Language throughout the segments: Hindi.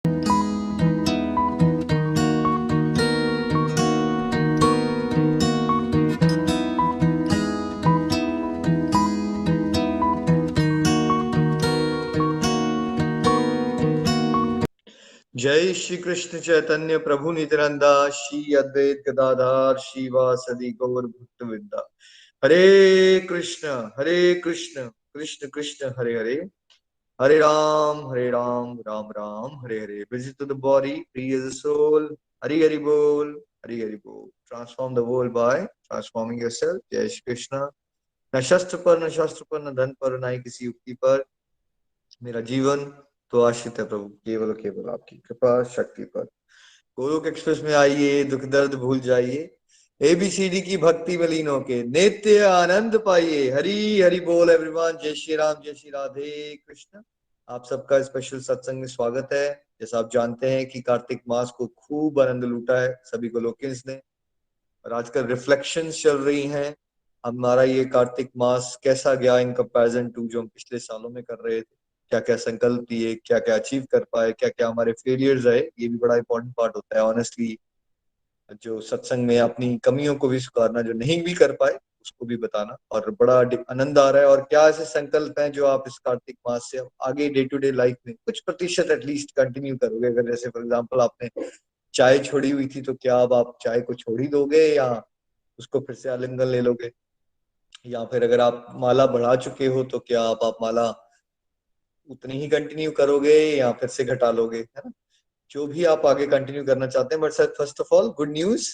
जय श्री कृष्ण चैतन्य प्रभु नित्यानंदा, श्री अद्वैत गदाधार श्रीवासदि गौर भक्तवृंदा। Hare Krishna Krishna Krishna Hare Hare, Hare Ram Ram Ram Hare Hare. Visit to the body, free as a soul. Hari Hari बोल, हरि हरि बोल। Transform the world by transforming yourself. जय श्री कृष्ण। न शस्त्र पर, न शास्त्र पर, न धन पर, न ही किसी युक्ति पर मेरा जीवन तो आश्रित है प्रभु, केवल केवल आपकी कृपा शक्ति पर। गोलोक एक्सप्रेस में आइए, दुख दर्द भूल जाइए, एबीसीडी की भक्ति में लीन होके नित्य आनंद पाइए। हरि हरि बोल एवरीवन। जय श्री राम, जय श्री राधे कृष्ण। आप सबका स्पेशल सत्संग में स्वागत है। जैसा आप जानते हैं कि कार्तिक मास को खूब आनंद लूटा है सभी गोलोकियंस ने, और आजकल रिफ्लेक्शंस चल रही हैं। हमारा ये कार्तिक मास कैसा गया इन कंपैरिजन टू जो हम पिछले सालों में कर रहे थे। क्या क्या संकल्प लिए, क्या क्या अचीव कर पाए, क्या क्या हमारे फेलियर्स आए, ये भी बड़ा इंपॉर्टेंट पार्ट होता है ऑनेस्टली। जो सत्संग में अपनी कमियों को भी स्वीकारना, जो नहीं भी कर पाए उसको भी बताना, और बड़ा आनंद आ रहा है। और क्या ऐसे संकल्प हैं जो आप इस कार्तिक मास से आगे डे टू डे लाइफ में कुछ प्रतिशत एटलीस्ट कंटिन्यू करोगे। अगर जैसे फॉर एग्जाम्पल आपने चाय छोड़ी हुई थी, तो क्या अब आप चाय को छोड़ ही दोगे, या उसको फिर से आलिंगन ले लोगे? या फिर अगर आप माला बढ़ा चुके हो, तो क्या आप माला उतनी ही कंटिन्यू करोगे या फिर से घटा लोगे, है ना? जो भी आप आगे कंटिन्यू करना चाहते हैं। But sir, first of all good news,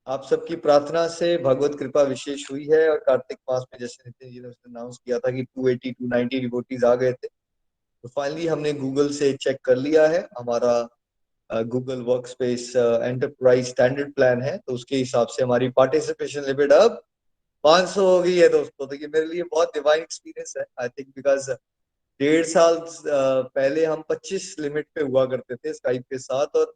आप सबकी प्रार्थना से भगवत कृपा विशेष हुई है। और कार्तिक मास में जैसे नितिन जी ने उसने अनाउंस किया था कि 280 290 डिवोटीज आ गए थे, तो फाइनली हमने गूगल से चेक कर लिया है। हमारा Google work space enterprise standard plan है, तो उसके हिसाब से हमारी पार्टिसिपेशन लिमिट अब 500 हो गई है दोस्तों। तो ये मेरे लिए बहुत डिवाइन एक्सपीरियंस है, आई थिंक, बिकॉज 1.5 साल पहले हम 25 लिमिट पे हुआ करते थे स्काइप के साथ, और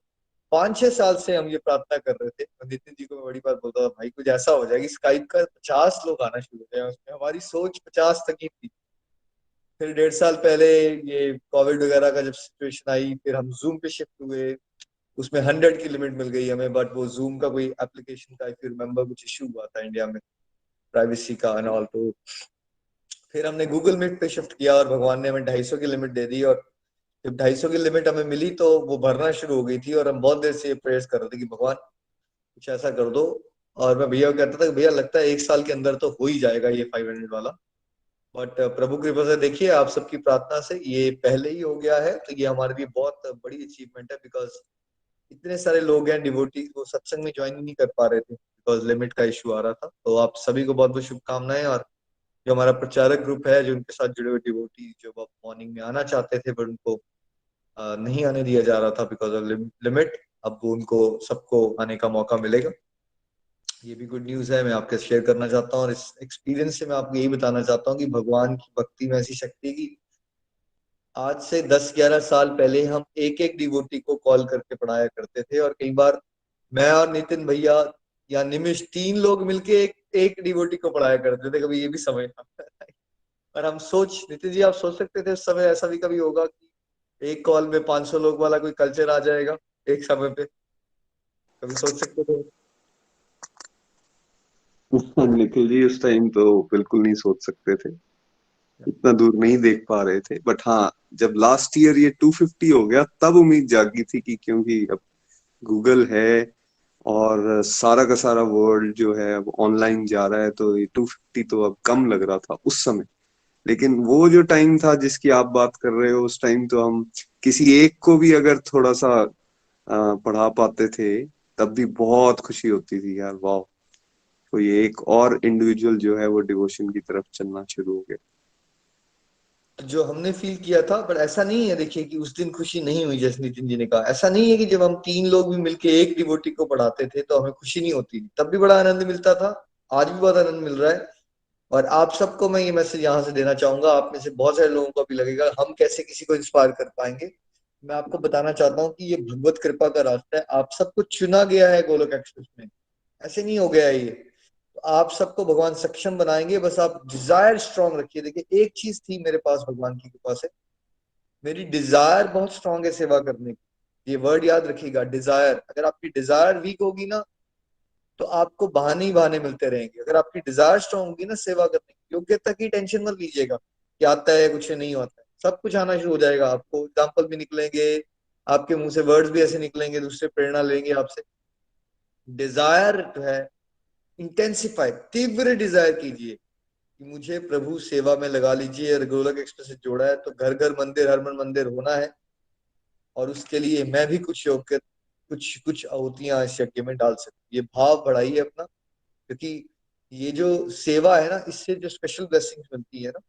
5-6 साल से हम ये प्रार्थना कर रहे थे। और नितिन जी को मैं बड़ी बार बोलता था, भाई कुछ ऐसा हो जाए कि स्काइप का 50 लोग आना शुरू हो जाए। उसमें हमारी सोच 50 तक ही थी। फिर 1.5 साल पहले ये कोविड वगैरह का जब सिचुएशन आई, फिर हम जूम पे शिफ्ट हुए। उसमें 100 की लिमिट मिल गई हमें, बट वो जूम का कोई एप्लीकेशन का, इफ यू रिमेम्बर, कुछ इश्यू हुआ था इंडिया में प्राइवेसी का एंड ऑल। तो फिर हमने गूगल मीट पे शिफ्ट किया, और भगवान ने हमें 250 की लिमिट दे दी। और जब 250 की लिमिट हमें मिली, तो वो भरना शुरू हो गई थी, और हम बहुत देर से ये प्रेयर्स कर रहे थे कि भगवान कुछ ऐसा कर दो। और मैं भैया को कहता था कि भैया लगता है 1 साल के अंदर तो हो ही जाएगा ये 500 वाला। बट प्रभु कृपा से देखिए, आप सबकी प्रार्थना से ये पहले ही हो गया है। तो ये हमारे लिए बहुत बड़ी अचीवमेंट है, बिकॉज इतने सारे लोग हैं डिवोटीज, वो सत्संग में ज्वाइन ही नहीं कर पा रहे थे बिकॉज लिमिट का इशू आ रहा था। तो आप सभी को बहुत बहुत शुभकामनाएं। और जो हमारा प्रचारक ग्रुप है, जो उनके साथ जुड़े हुए डिवोटी जो अब मॉर्निंग में आना चाहते थे, पर उनको नहीं आने दिया जा रहा था बिकॉज ऑफ लिमिट, अब वो उनको सबको आने का मौका मिलेगा। ये भी गुड न्यूज है, मैं आपके शेयर करना चाहता हूँ। और इस एक्सपीरियंस से मैं आपको यही बताना चाहता हूँ कि भगवान की भक्ति में ऐसी शक्ति है कि आज से 10-11 साल पहले हम एक एक डिवोटी को कॉल करके पढ़ाया करते थे, और कई बार मैं और नितिन भैया या निमिष 3 लोग मिलके एक एक डिवोटी को पढ़ाया करते थे। कभी ये भी समय था। और हम सोच, नितिन जी आप सोच सकते थे उस समय ऐसा भी कभी होगा कि एक कॉल में 500 लोग वाला कोई कल्चर आ जाएगा एक समय पे? कभी सोच सकते थे? निखिल जी, उस टाइम तो बिल्कुल नहीं सोच सकते थे, इतना दूर नहीं देख पा रहे थे। बट हाँ, जब लास्ट ईयर ये 250 हो गया, तब उम्मीद जागी थी कि क्योंकि अब गूगल है और सारा का सारा वर्ल्ड जो है अब ऑनलाइन जा रहा है, तो ये 250 तो अब कम लग रहा था उस समय। लेकिन वो जो टाइम था जिसकी आप बात कर रहे हो, उस टाइम तो हम किसी एक को भी अगर थोड़ा सा पढ़ा पाते थे, तब भी बहुत खुशी होती थी यार, वाह, कोई एक और इंडिविजुअल जो है वो डिवोशन की तरफ चलना शुरू हो गया। जो हमने फील किया था, पर ऐसा नहीं है देखिए कि उस दिन खुशी नहीं हुई। जैसे नितिन जी ने कहा, ऐसा नहीं है कि जब हम 3 लोग भी मिलके एक डिवोटी को पढ़ाते थे तो हमें खुशी नहीं होती, तब भी बड़ा आनंद मिलता था। आज भी बहुत आनंद मिल रहा है। और आप सबको मैं ये मैसेज यहाँ से देना चाहूंगा, आप में से बहुत सारे लोगों को भी लगेगा हम कैसे किसी को इंस्पायर कर पाएंगे। मैं आपको बताना चाहता हूँ कि ये भगवत कृपा का रास्ता है, आप सबको चुना गया है गोलोक एक्सप्रेस में। ऐसे नहीं हो गया है ये, तो आप सबको भगवान सक्षम बनाएंगे। बस आप डिजायर स्ट्रांग रखिए। देखिए, एक चीज थी मेरे पास भगवान की कृपा से, मेरी डिजायर बहुत स्ट्रांग है सेवा करने की। ये वर्ड याद रखिएगा, डिजायर। अगर आपकी डिजायर वीक होगी ना तो आपको बहाने ही बहाने मिलते रहेंगे। अगर आपकी डिजायर स्ट्रांग होगी ना सेवा करने की, योग्यता की टेंशन मत लीजिएगा कि आता है कुछ नहीं होता है, सब कुछ आना शुरू हो जाएगा। आपको एग्जाम्पल भी निकलेंगे, आपके मुंह से वर्ड्स भी ऐसे निकलेंगे, दूसरे प्रेरणा लेंगे आपसे। डिजायर जो है इंटेंसिफाई, तीव्र डिजायर कीजिए कि मुझे प्रभु सेवा में लगा लीजिए। और गोलक एक्सप्रेस से जोड़ा है तो घर घर मंदिर, हर मन मंदिर होना है, और उसके लिए मैं भी कुछ योग्य, कुछ कुछ आहुतियां इस यज्ञ में डाल सकती, ये भाव बढ़ाइए अपना। क्योंकि ये जो सेवा है ना, इससे जो स्पेशल ब्लेसिंग्स मिलती है ना,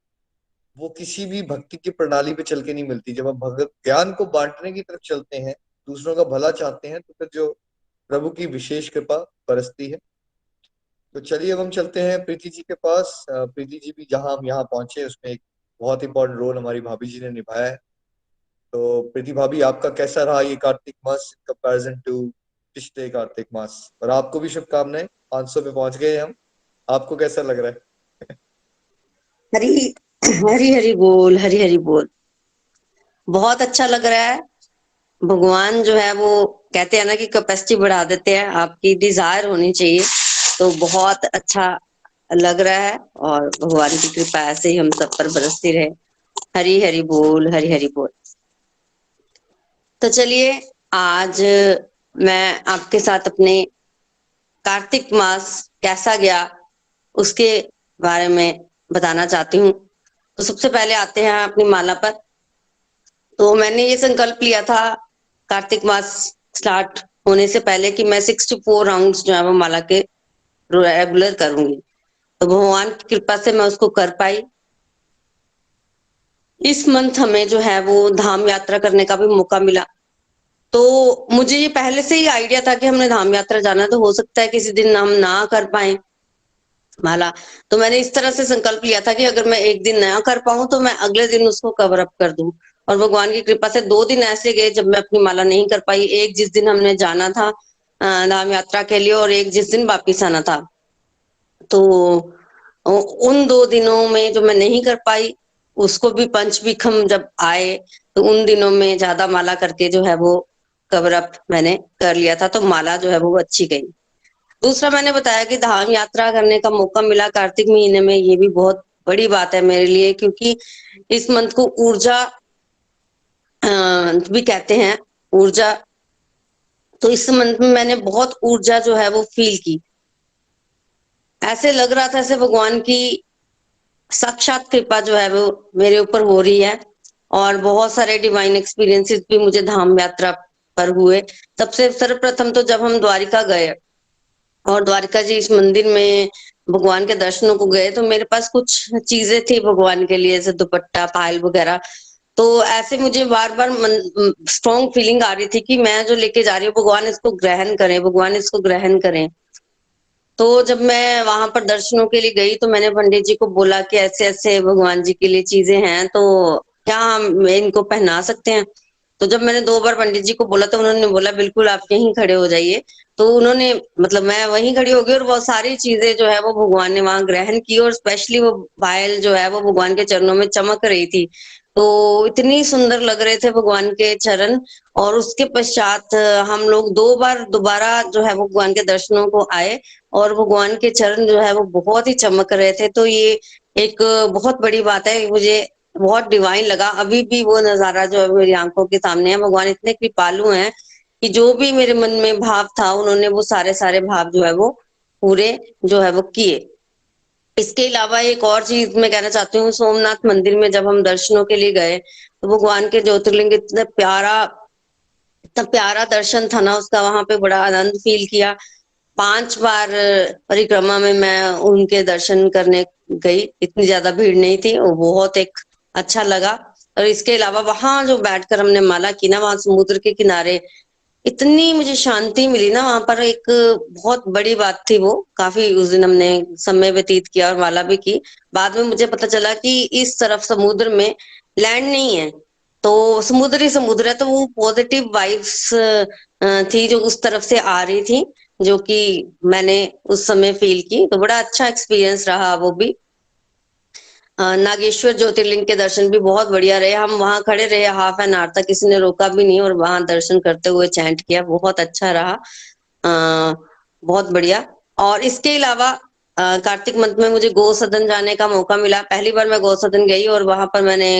वो किसी भी भक्ति की प्रणाली पे चल के नहीं मिलती। जब हम भगत ज्ञान को बांटने की तरफ चलते हैं, दूसरों का भला चाहते हैं, तो फिर जो प्रभु की विशेष कृपा बरसती है। तो चलिए अब हम चलते हैं प्रीति जी के पास। प्रीति जी भी जहां हम यहाँ पहुंचे उसमें एक बहुत इंपॉर्टेंट रोल हमारी भाभी जी ने निभाया है। तो प्रीति भाभी, आपका कैसा रहा ये कार्तिक मास इन कंपैरिजन टू पिछले कार्तिक मास? और आपको भी शुभकामनाएं, 500 पे पहुंच गए हम। आपको कैसा लग रहा है? हरी हरी हरी बोल, हरी हरी बोल। बहुत अच्छा लग रहा है। भगवान जो है वो कहते हैं ना कि कैपेसिटी बढ़ा देते हैं, आपकी डिजायर होनी चाहिए। तो बहुत अच्छा लग रहा है, और भगवान की कृपा ऐसे ही हम सब पर बरसती रहे। हरी हरी बोल, हरी हरी बोल। तो चलिए, आज मैं आपके साथ अपने कार्तिक मास कैसा गया उसके बारे में बताना चाहती हूँ। तो सबसे पहले आते हैं अपनी माला पर। तो मैंने ये संकल्प लिया था कार्तिक मास स्टार्ट होने से पहले कि मैं 64 राउंड्स जो है वो माला के रेगुलर करूंगी। तो भगवान की कृपा से मैं उसको कर पाई। इस मंथ हमें जो है वो धाम यात्रा करने का भी मौका मिला। तो मुझे ये पहले से ही आइडिया था कि हमने धाम यात्रा जाना है, तो हो सकता है किसी दिन हम ना कर पाए माला। तो मैंने इस तरह से संकल्प लिया था कि अगर मैं एक दिन ना कर पाऊं तो मैं अगले दिन उसको कवर अप कर दूं। और भगवान की कृपा से 2 दिन ऐसे गए जब मैं अपनी माला नहीं कर पाई। एक जिस दिन हमने जाना था धाम यात्रा के लिए, और एक जिस दिन वापिस आना था। तो उन 2 दिनों में जो मैं नहीं कर पाई, उसको भी पंच विखम जब आए तो उन दिनों में ज्यादा माला करके जो है वो कवर अप मैंने कर लिया था। तो माला जो है वो अच्छी गई। दूसरा, मैंने बताया कि धाम यात्रा करने का मौका मिला कार्तिक महीने में। ये भी बहुत बड़ी बात है मेरे लिए, क्योंकि इस मंथ को ऊर्जा भी कहते हैं, ऊर्जा। तो इस मंथ में मैंने बहुत ऊर्जा जो है वो फील की। ऐसे लग रहा था ऐसे भगवान की साक्षात कृपा जो है वो मेरे ऊपर हो रही है। और बहुत सारे डिवाइन एक्सपीरियंसेस भी मुझे धाम यात्रा पर हुए। सबसे सर्वप्रथम तो जब हम द्वारिका गए और द्वारिका जी इस मंदिर में भगवान के दर्शनों को गए, तो मेरे पास कुछ चीजें थी भगवान के लिए, जैसे दुपट्टा, पायल वगैरह। तो ऐसे मुझे बार बार स्ट्रॉन्ग फीलिंग आ रही थी कि मैं जो लेके जा रही हूँ भगवान इसको ग्रहण करें, भगवान इसको ग्रहण करें। तो जब मैं वहां पर दर्शनों के लिए गई तो मैंने पंडित जी को बोला कि ऐसे ऐसे भगवान जी के लिए चीजें हैं, तो क्या हम इनको पहना सकते हैं? तो जब मैंने 2 बार पंडित जी को बोला तो उन्होंने बोला बिल्कुल आप यहीं खड़े हो जाइए। तो उन्होंने, मतलब मैं वहीं खड़ी हो गई, और वो सारी चीजें जो है वो भगवान ने वहां ग्रहण की। और स्पेशली वो पायल जो है वो भगवान के चरणों में चमक रही थी। तो इतनी सुंदर लग रहे थे भगवान के चरण। और उसके पश्चात हम लोग 2 बार दोबारा जो है वो भगवान के दर्शनों को आए, और भगवान के चरण जो है वो बहुत ही चमक रहे थे। तो ये एक बहुत बड़ी बात है, मुझे बहुत डिवाइन लगा। अभी भी वो नजारा जो है मेरी आंखों के सामने है। भगवान इतने कृपालु हैं कि जो भी मेरे मन में भाव था उन्होंने वो सारे सारे भाव जो है वो पूरे जो है वो किए। इसके अलावा एक और चीज मैं कहना चाहती हूँ, सोमनाथ मंदिर में जब हम दर्शनों के लिए गए तो भगवान के ज्योतिर्लिंग इतना प्यारा दर्शन था ना उसका, वहां पे बड़ा आनंद फील किया। 5 बार परिक्रमा में मैं उनके दर्शन करने गई। इतनी ज्यादा भीड़ नहीं थी, वो बहुत एक अच्छा लगा। और इसके अलावा वहां जो बैठकर हमने माला की ना, वहां समुद्र के किनारे इतनी मुझे शांति मिली ना वहां पर। एक बहुत बड़ी बात थी वो। काफी उस दिन हमने समय व्यतीत किया और माला भी की। बाद में मुझे पता चला कि इस तरफ समुद्र में लैंड नहीं है, तो समुद्र ही समुद्र है। तो वो पॉजिटिव वाइब्स थी जो उस तरफ से आ रही थी, जो कि मैंने उस समय फील की। तो बड़ा अच्छा एक्सपीरियंस रहा वो भी। नागेश्वर ज्योतिर्लिंग के दर्शन भी बहुत बढ़िया रहे। हम वहां खड़े रहे हाफ एन आवर तक, किसी ने रोका भी नहीं और वहां दर्शन करते हुए चैंट किया, बहुत अच्छा रहा। बहुत बढ़िया। और इसके अलावा कार्तिक मंथ में मुझे गौ सदन जाने का मौका मिला। पहली बार मैं गौ सदन गई और वहां पर मैंने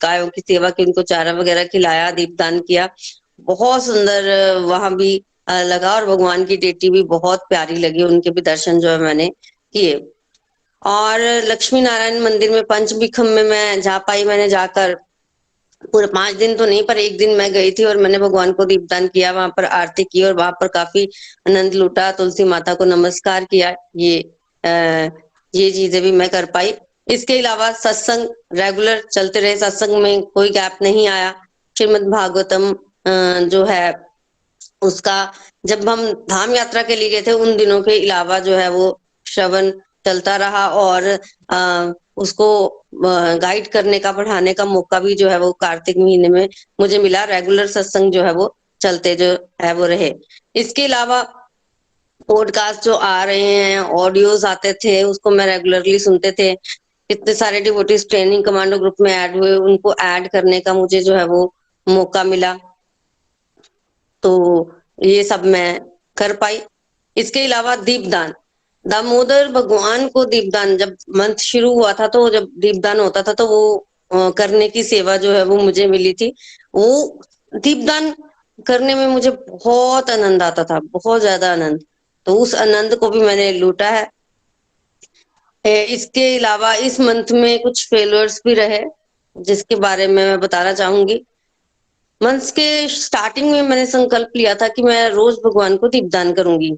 गायों की सेवा की, उनको चारा वगैरह खिलाया, दीपदान किया। बहुत सुंदर वहां भी लगा और भगवान की डेटी भी बहुत प्यारी लगी, उनके भी दर्शन जो है मैंने किए। और लक्ष्मी नारायण मंदिर में पंचबिखम में मैं जा पाई, मैंने जाकर पूरे 5 दिन तो नहीं पर एक दिन मैं गई थी और मैंने भगवान को दीपदान किया, वहां पर आरती की और वहां पर काफी आनंद लूटा, तुलसी माता को नमस्कार किया। ये चीजें भी मैं कर पाई। इसके अलावा सत्संग रेगुलर चलते रहे, सत्संग में कोई गैप नहीं आया। श्रीमद् भागवतम जो है उसका, जब हम धाम यात्रा के लिए गए थे उन दिनों के अलावा जो है वो श्रवण चलता रहा और उसको गाइड करने का, पढ़ाने का मौका भी जो है वो कार्तिक महीने में मुझे मिला। रेगुलर सत्संग जो है वो चलते जो है वो रहे। इसके अलावा पॉडकास्ट जो आ रहे हैं, ऑडियोज आते थे, उसको मैं रेगुलरली सुनते थे। इतने सारे डिवोटीज ट्रेनिंग कमांडो ग्रुप में ऐड हुए, उनको ऐड करने का मुझे जो है वो मौका मिला, तो ये सब मैं कर पाई। इसके अलावा दीपदान, दामोदर भगवान को दीपदान जब मंथ शुरू हुआ था, तो जब दीपदान होता था तो वो करने की सेवा जो है वो मुझे मिली थी। वो दीपदान करने में मुझे बहुत आनंद आता था, बहुत ज्यादा आनंद। तो उस आनंद को भी मैंने लूटा है। इसके अलावा इस मंथ में कुछ फेलियर्स भी रहे, जिसके बारे में मैं बताना चाहूंगी। मंथ के स्टार्टिंग में मैंने संकल्प लिया था कि मैं रोज भगवान को दीपदान करूंगी।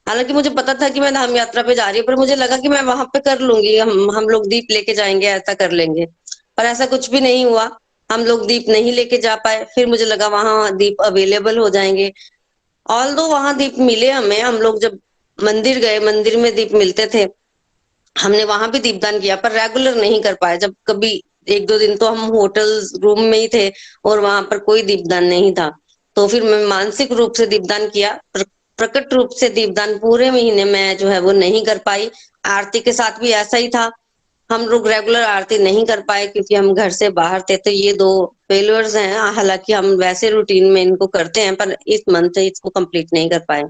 हालांकि मुझे पता था कि मैं धाम यात्रा पे जा रही हूँ, पर मुझे लगा कि मैं वहां पे कर लूंगी, हम लोग दीप लेके जाएंगे, ऐसा कर लेंगे। पर ऐसा कुछ भी नहीं हुआ, हम लोग दीप नहीं लेके जा पाए। फिर मुझे लगा वहां दीप अवेलेबल हो जाएंगे। ऑल दो वहां दीप मिले हमें, हम लोग जब मंदिर गए, मंदिर में दीप मिलते थे, हमने वहां भी दीपदान किया, पर रेगुलर नहीं कर पाए। जब कभी 1-2 दिन तो हम होटल रूम में ही थे और वहां पर कोई दीपदान नहीं था, तो फिर मैं मानसिक रूप से दीपदान किया। प्रकट रूप से दीपदान पूरे महीने में जो है वो नहीं कर पाई। आरती के साथ भी ऐसा ही था, हम लोग रेगुलर आरती नहीं कर पाए क्योंकि हम घर से बाहर थे। तो ये 2 फेलियर्स हैं। हालांकि हम वैसे रूटीन में इनको करते हैं, पर इस मंथ इसको कंप्लीट नहीं कर पाए।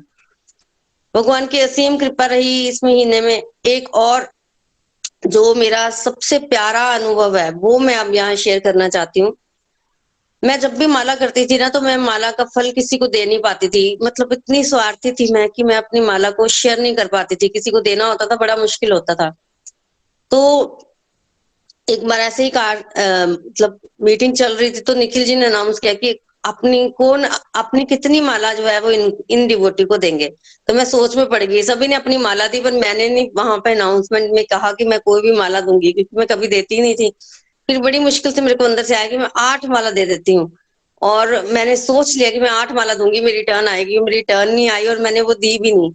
भगवान की असीम कृपा रही इस महीने में। एक और जो मेरा सबसे प्यारा अनुभव है वो मैं अब यहाँ शेयर करना चाहती हूँ। मैं जब भी माला करती थी ना, तो मैं माला का फल किसी को दे नहीं पाती थी। मतलब इतनी स्वार्थी थी मैं कि मैं अपनी माला को शेयर नहीं कर पाती थी, किसी को देना होता था बड़ा मुश्किल होता था। तो एक बार ऐसे ही मतलब मीटिंग चल रही थी, तो निखिल जी ने अनाउंस किया कि अपनी कितनी माला जो है वो इन डिवोटी को देंगे। तो मैं सोच में पड़ गई, सभी ने अपनी माला दी, पर मैंने नहीं वहां पे अनाउंसमेंट में कहा कि मैं कोई भी माला दूंगी, क्योंकि मैं कभी देती नहीं थी। फिर बड़ी मुश्किल से मेरे को अंदर से आया कि मैं 8 माला दे देती हूँ। और मैंने सोच लिया कि मैं 8 माला दूंगी, मेरी टर्न आएगी। मेरी टर्न नहीं आई और मैंने वो दी भी नहीं।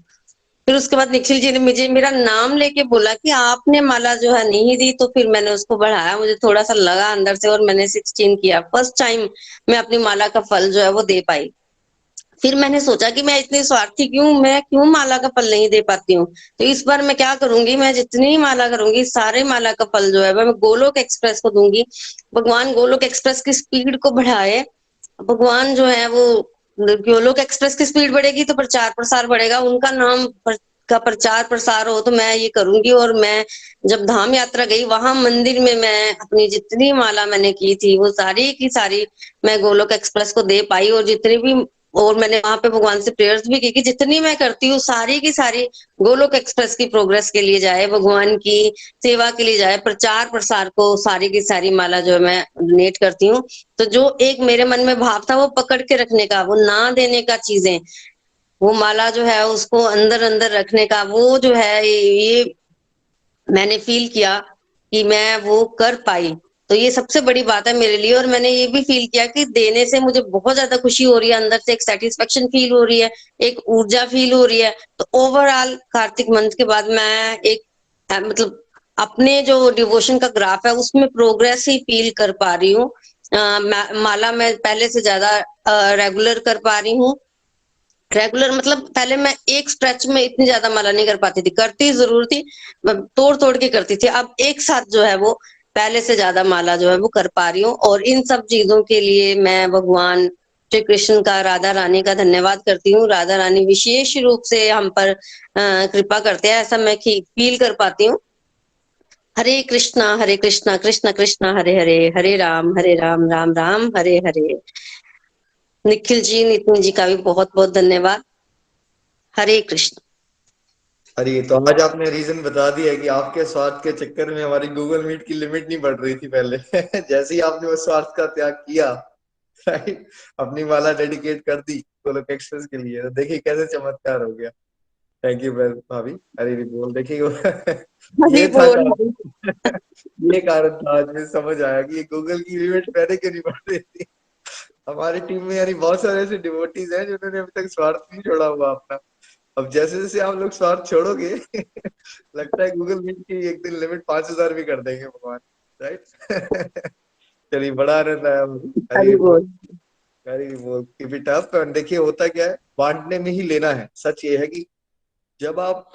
फिर उसके बाद निखिल जी ने मुझे मेरा नाम लेके बोला कि आपने माला जो है नहीं दी, तो फिर मैंने उसको बढ़ाया। मुझे थोड़ा सा लगा अंदर से और मैंने 16 किया। फर्स्ट टाइम मैं अपनी माला का फल जो है वो दे पाई। फिर मैंने सोचा कि मैं इतनी स्वार्थी क्यों, मैं क्यों माला का फल नहीं दे पाती हूँ। तो इस बार मैं क्या करूंगी, मैं जितनी माला करूंगी सारे माला का फल जो है मैं गोलोक एक्सप्रेस को दूंगी। भगवान गोलोक एक्सप्रेस की स्पीड को बढ़ाए। भगवान जो है वो, गोलोक एक्सप्रेस की स्पीड बढ़ेगी तो प्रचार प्रसार बढ़ेगा, उनका नाम का प्रचार प्रसार हो, तो मैं ये करूंगी। और मैं जब धाम यात्रा गई, वहां मंदिर में मैं अपनी जितनी माला मैंने की थी वो सारी की सारी मैं गोलोक एक्सप्रेस को दे पाई। और जितनी भी, और मैंने वहां पे भगवान से प्रेयर्स भी की कि जितनी मैं करती हूँ सारी की सारी गोलोक एक्सप्रेस की प्रोग्रेस के लिए जाए, भगवान की सेवा के लिए जाए, प्रचार प्रसार को सारी की सारी माला जो है मैं डोनेट करती हूँ। तो जो एक मेरे मन में भाव था वो पकड़ के रखने का, वो ना देने का, चीजें, वो माला जो है उसको अंदर अंदर रखने का, वो जो है ये मैंने फील किया कि मैं वो कर पाई। तो ये सबसे बड़ी बात है मेरे लिए। और मैंने ये भी फील किया कि देने से मुझे बहुत ज्यादा खुशी हो रही है, अंदर से एक सेटिस्फेक्शन फील हो रही है, एक ऊर्जा फील हो रही है। तो ओवरऑल कार्तिक मंथ के बाद मैं एक मतलब अपने जो डिवोशन का ग्राफ है उसमें प्रोग्रेस ही फील कर पा रही हूँ। माला मैं पहले से ज्यादा रेगुलर कर पा रही हूँ। रेगुलर मतलब पहले मैं एक स्ट्रेच में इतनी ज्यादा माला नहीं कर पाती थी, करती जरूर थी, तोड़ तोड़ के करती थी। अब एक साथ जो है वो पहले से ज्यादा माला जो है वो कर पा रही हूँ। और इन सब चीजों के लिए मैं भगवान श्री कृष्ण का, राधा रानी का धन्यवाद करती हूँ। राधा रानी विशेष रूप से हम पर कृपा करते हैं, ऐसा मैं फील कर पाती हूँ। हरे कृष्णा कृष्ण कृष्ण हरे हरे, हरे राम राम राम हरे हरे। निखिल जी, नितिन जी का भी बहुत बहुत धन्यवाद। हरे कृष्ण। अरे तो आज आपने रीजन बता दिया कि आपके स्वार्थ के चक्कर में हमारी गूगल मीट की लिमिट नहीं बढ़ रही थी पहले। जैसे ही आपने उस स्वार्थ का त्याग किया, राइट, अपनी माला डेडिकेट कर दी गोलोक एक्सप्रेस के लिए, तो देखिए कैसे चमत्कार हो गया। थैंक यू भाभी। अरे बोल देखिए हरि ये था बोल। कारण। ये कारण था, आज में समझ आया कि ये गूगल की लिमिट पहले क्यों नहीं बढ़ रही थी। हमारी टीम में यानी बहुत सारे ऐसे डिवोटीज हैं जिन्होंने अभी तक स्वार्थ नहीं छोड़ा हुआ अपना। अब जैसे जैसे आप लोग स्वार्थ छोड़ोगे, लगता है गूगल मीट की एक दिन लिमिट 5,000 भी कर देंगे भगवान, राइट। चलिए बड़ा आनंद आया। हरि अरे वो, बोल। अरे वो कीप इट अप। देखिए होता क्या है, बांटने में ही लेना है। सच ये है कि जब आप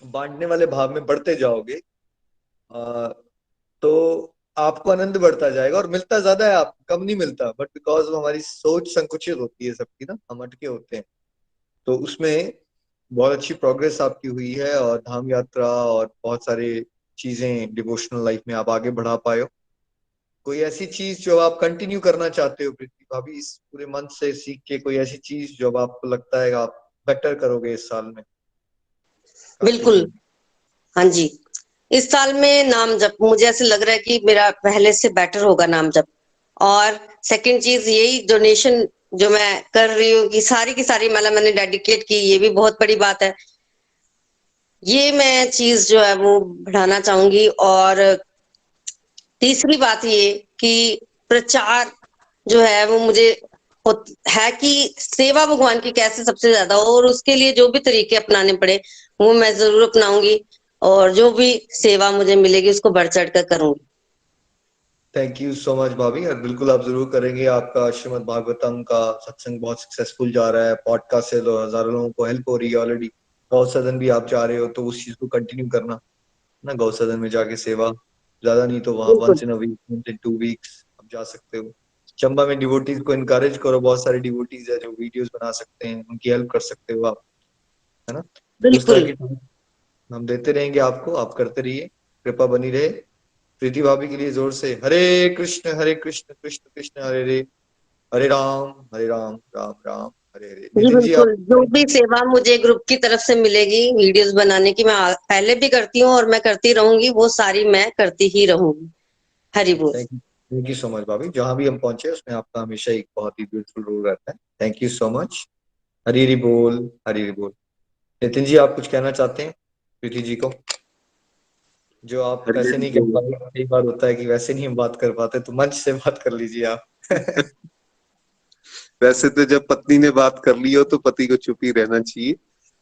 बांटने वाले भाव में बढ़ते जाओगे, तो आपको आनंद बढ़ता जाएगा और मिलता ज्यादा है, आपको कम नहीं मिलता। बट बिकॉज हमारी सोच संकुचित होती है सबकी ना, हम अटके होते हैं। तो उसमें बहुत अच्छी प्रोग्रेस आपकी हुई है, और धाम यात्रा और बहुत सारे चीजें डिवोशनल लाइफ में आप आगे बढ़ा पाए हो। कोई ऐसी चीज जो आप कंटिन्यू करना चाहते हो प्रीति भाभी, इस पूरे मंथ से सीख के, कोई ऐसी चीज जो अब आपको लगता है आप बेटर करोगे इस साल में? काफी बिल्कुल। अच्छी। हाँ जी, इस साल में नाम जप मुझे ऐसे लग रहा है कि मेरा पहले से बेटर होगा नाम जप। और सेकंड चीज यही डोनेशन जो मैं कर रही हूँ कि सारी की सारी माला मैंने डेडिकेट की, ये भी बहुत बड़ी बात है। ये मैं चीज जो है वो बढ़ाना चाहूंगी। और तीसरी बात ये कि प्रचार जो है वो मुझे है कि सेवा भगवान की कैसे सबसे ज्यादा हो, और उसके लिए जो भी तरीके अपनाने पड़े वो मैं जरूर अपनाऊंगी। और जो भी सेवा मुझे मिलेगी उसको बढ़ चढ़ कर करूंगी। थैंक यू सो मच भाभी, और बिल्कुल आप जरूर करेंगे। आपका श्रीमद् भागवतम का सत्संग बहुत सक्सेसफुल जा रहा है, पॉडकास्ट से हजारों लोगों को हेल्प हो रही है ऑलरेडी। गौ सदन भी आप जा रहे हो, तो उस चीज को कंटिन्यू करना ना, गौ सदन में जाके सेवा। ज्यादा नहीं तो वहां बिल्कुल। Once in a week, once in 2 weeks आप जा सकते हो। चंबा में डिवोटीज को इनकरेज करो, बहुत सारे डिवोटीज है जो वीडियोस बना सकते हैं, उनकी हेल्प कर सकते हो आप, है ना। तो उस तरह बिल्कुल। की हम देते रहेंगे आपको, आप करते रहिए, कृपा बनी रहे। प्रीति भाभी के लिए जोर से हरे कृष्ण कृष्ण कृष्ण हरे हरे, हरे राम राम राम हरे हरे। जी नितिन जी आप? बिल्कुल, जो भी सेवा मुझे ग्रुप की तरफ से मिलेगी वीडियोस बनाने की, मैं पहले भी करती हूँ और मैं करती रहूंगी, वो सारी मैं करती ही रहूंगी। हरि बोल। थैंक यू सो मच भाभी। जहां भी हम पहुंचे उसमें आपका हमेशा एक बहुत ही ब्यूटीफुल रोल रहता है। Thank you so much. Hari Hari बोल, हरी हरी बोल। नितिन जी आप कुछ कहना चाहते हैं प्रीति जी को, जो आप हरि वैसे हरि नहीं कह बोल। पाए? कई बार होता है कि वैसे नहीं हम बात कर पाते, तो मंच से बात कर लीजिए आप। वैसे तो जब पत्नी ने बात कर ली हो तो पति को चुप ही रहना चाहिए,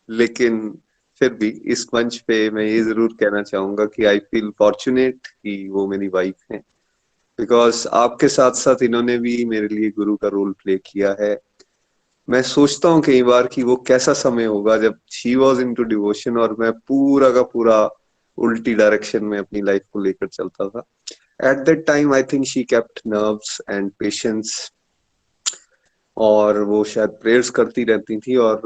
लेकिन फिर भी इस मंच पे मैं ये जरूर कहना चाहूंगा कि आई फील फॉर्चुनेट कि वो मेरी वाइफ है, बिकॉज आपके साथ साथ इन्होंने भी मेरे लिए गुरु का रोल प्ले किया है। मैं सोचता हूँ कई बार कि वो कैसा समय होगा जब she was into devotion और मैं पूरा का पूरा उल्टी डायरेक्शन में अपनी लाइफ को लेकर चलता था। At that time I think she kept nerves and patience, और वो शायद प्रेयर्स करती रहती थी, और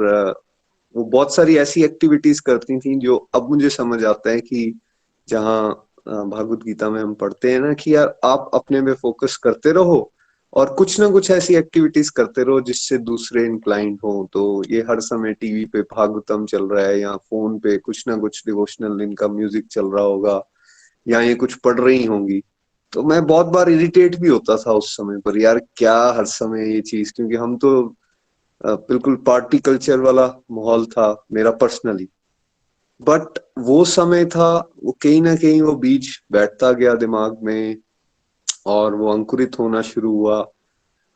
वो बहुत सारी ऐसी एक्टिविटीज करती थी जो अब मुझे समझ आता है कि जहाँ भागवत गीता में हम पढ़ते हैं ना कि यार आप अपने में फोकस करते रहो और कुछ ना कुछ ऐसी एक्टिविटीज करते रहो जिससे दूसरे इंक्लाइंड हो। तो ये हर समय टीवी पे भागवतम चल रहा है या फोन पे कुछ ना कुछ डिवोशनल इनका म्यूजिक चल रहा होगा या ये कुछ पढ़ रही होंगी, तो मैं बहुत बार इरिटेट भी होता था उस समय पर, यार क्या हर समय ये चीज, क्योंकि हम तो बिल्कुल पार्टी कल्चर वाला माहौल था मेरा पर्सनली। बट वो समय था, वो कहीं ना कहीं वो बीज बैठता गया दिमाग में और वो अंकुरित होना शुरू हुआ।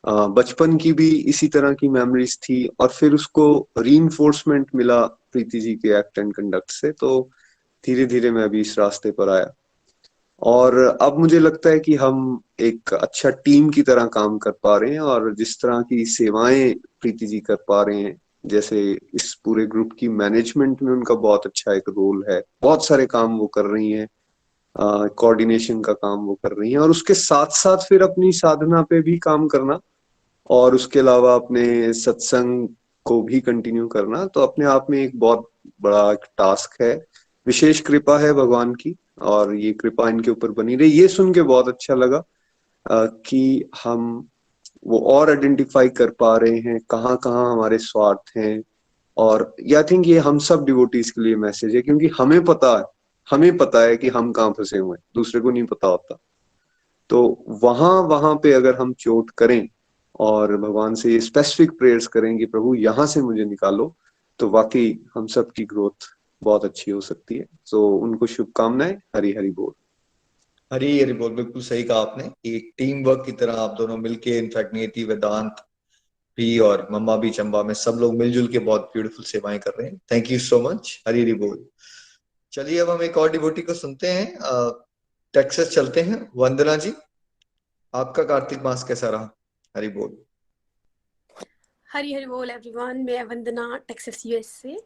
बचपन की भी इसी तरह की मेमोरीज थी और फिर उसको रीइंफोर्समेंट मिला प्रीति जी के एक्ट एंड कंडक्ट से, तो धीरे धीरे मैं अभी इस रास्ते पर आया। और अब मुझे लगता है कि हम एक अच्छा टीम की तरह काम कर पा रहे हैं और जिस तरह की सेवाएं प्रीति जी कर पा रहे हैं जैसे इस पूरे ग्रुप की मैनेजमेंट में उनका बहुत अच्छा एक रोल है, बहुत सारे काम वो कर रही हैं, कोऑर्डिनेशन का काम वो कर रही हैं, और उसके साथ साथ फिर अपनी साधना पे भी काम करना, और उसके अलावा अपने सत्संग को भी कंटिन्यू करना, तो अपने आप में एक बहुत बड़ा एक टास्क है। विशेष कृपा है भगवान की, और ये कृपा इनके ऊपर बनी रही। ये सुन के बहुत अच्छा लगा कि हम वो और आइडेंटिफाई कर पा रहे हैं कहाँ कहाँ हमारे स्वार्थ हैं। और आई थिंक ये हम सब डिवोटीज के लिए मैसेज है, क्योंकि हमें पता है कि हम कहाँ फंसे हुए हैं, दूसरे को नहीं पता होता। तो वहां पे अगर हम चोट करें और भगवान से ये स्पेसिफिक प्रेयर्स करें कि प्रभु यहाँ से मुझे निकालो, तो वाकई हम सब की ग्रोथ बहुत अच्छी हो सकती है। तो उनको शुभकामनाएं। हरि हरि बोल। हरी हरी बोल। बिल्कुल सही कहा आपने, एक टीम वर्क की तरह आप दोनों मिलके, इनफैक्ट नियति, वेदांत भी और मम्मा भी, चंबा में सब लोग मिलजुल के बहुत ब्यूटीफुल सेवाएं कर रहे हैं। Thank you so much. Hari Hari बोल। चलिए अब हम एक और डिवोटी को सुनते हैं। टेक्सास चलते हैं। वंदना जी, आपका कार्तिक मास कैसा रहा? हरी बोल। हरी हरी बोल एवरीवन। मैं वंदना, टेक्सास यूएस से।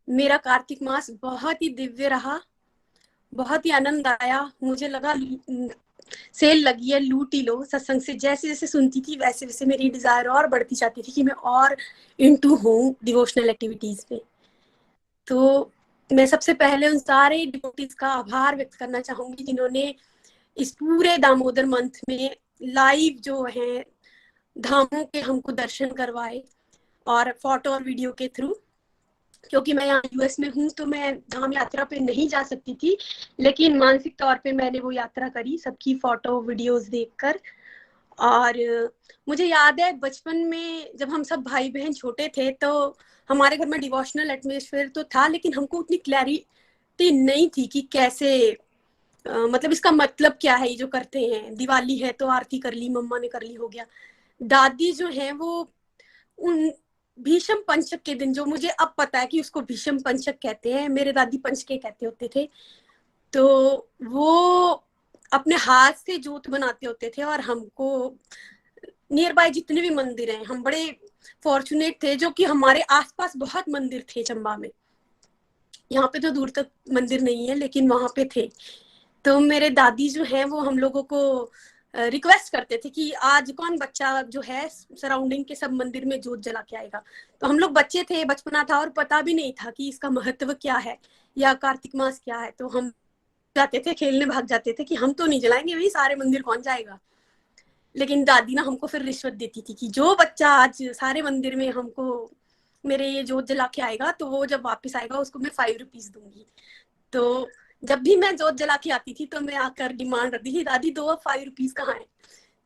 मेरा कार्तिक मास बहुत ही दिव्य रहा, बहुत ही आनंद आया। मुझे लगा सेल लगी है, लूट ही लो। सत्संग से जैसे जैसे सुनती थी वैसे वैसे मेरी डिजायर और बढ़ती जाती थी कि मैं और इनटू हूँ डिवोशनल एक्टिविटीज में। तो मैं सबसे पहले उन सारे डिवोटीज का आभार व्यक्त करना चाहूंगी जिन्होंने इस पूरे दामोदर मंथ में लाइव जो है धामों के हमको दर्शन करवाए, और फोटो और वीडियो के थ्रू। क्योंकि मैं यहाँ यूएस में हूँ तो मैं धाम यात्रा पे नहीं जा सकती थी, लेकिन मानसिक तौर पे मैंने वो यात्रा करी सबकी फोटो वीडियोस देखकर। और मुझे याद है बचपन में जब हम सब भाई बहन छोटे थे तो हमारे घर में डिवोशनल एटमॉस्फेयर तो था, लेकिन हमको उतनी क्लैरिटी नहीं थी कि कैसे मतलब इसका मतलब क्या है ये जो करते हैं। दिवाली है तो आरती कर ली, मम्मा ने कर ली, हो गया। दादी जो है वो उन भीषम पंचक के दिन, जो मुझे अब पता है कि उसको भीषम पंचक कहते हैं, मेरे दादी पंचके कहते होते थे, तो वो अपने हाथ से जोत बनाते होते थे। और हमको नियर बाय जितने भी मंदिर हैं, हम बड़े फॉर्चुनेट थे जो कि हमारे आसपास बहुत मंदिर थे चंबा में। यहाँ पे तो दूर तक मंदिर नहीं है लेकिन वहां पे थे। तो मेरे दादी जो है वो हम लोगों को रिक्वेस्ट करते थे कि आज कौन बच्चा जो है सराउंडिंग के सब मंदिर में जोत जला के आएगा। तो हम लोग बच्चे थे, बचपना था और पता भी नहीं था कि इसका महत्व क्या है या कार्तिक मास क्या है। तो हम जाते थे खेलने, भाग जाते थे कि हम तो नहीं जलाएंगे भाई, सारे मंदिर कौन जाएगा। लेकिन दादी ना हमको फिर रिश्वत देती थी कि जो बच्चा आज सारे मंदिर में हमको मेरे ये जोत जला के आएगा तो वो जब वापस आएगा उसको मैं 5 रुपीज दूंगी। तो जब भी मैं जोत जला के आती थी तो मैं आकर डिमांड करती थी, दादी दो, 5 रुपीज कहाँ है।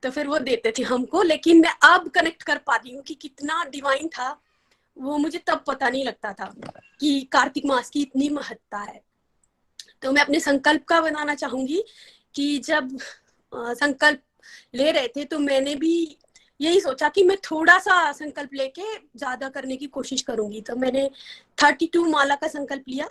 तो फिर वो देते थे हमको। लेकिन मैं अब कनेक्ट कर पाती हूँ कि कितना डिवाइन था वो, मुझे तब पता नहीं लगता था कि कार्तिक मास की इतनी महत्ता है। तो मैं अपने संकल्प का बनाना चाहूंगी कि जब संकल्प ले रहे थे तो मैंने भी यही सोचा कि मैं थोड़ा सा संकल्प लेके ज्यादा करने की कोशिश करूंगी। तो मैंने 32 माला का संकल्प लिया।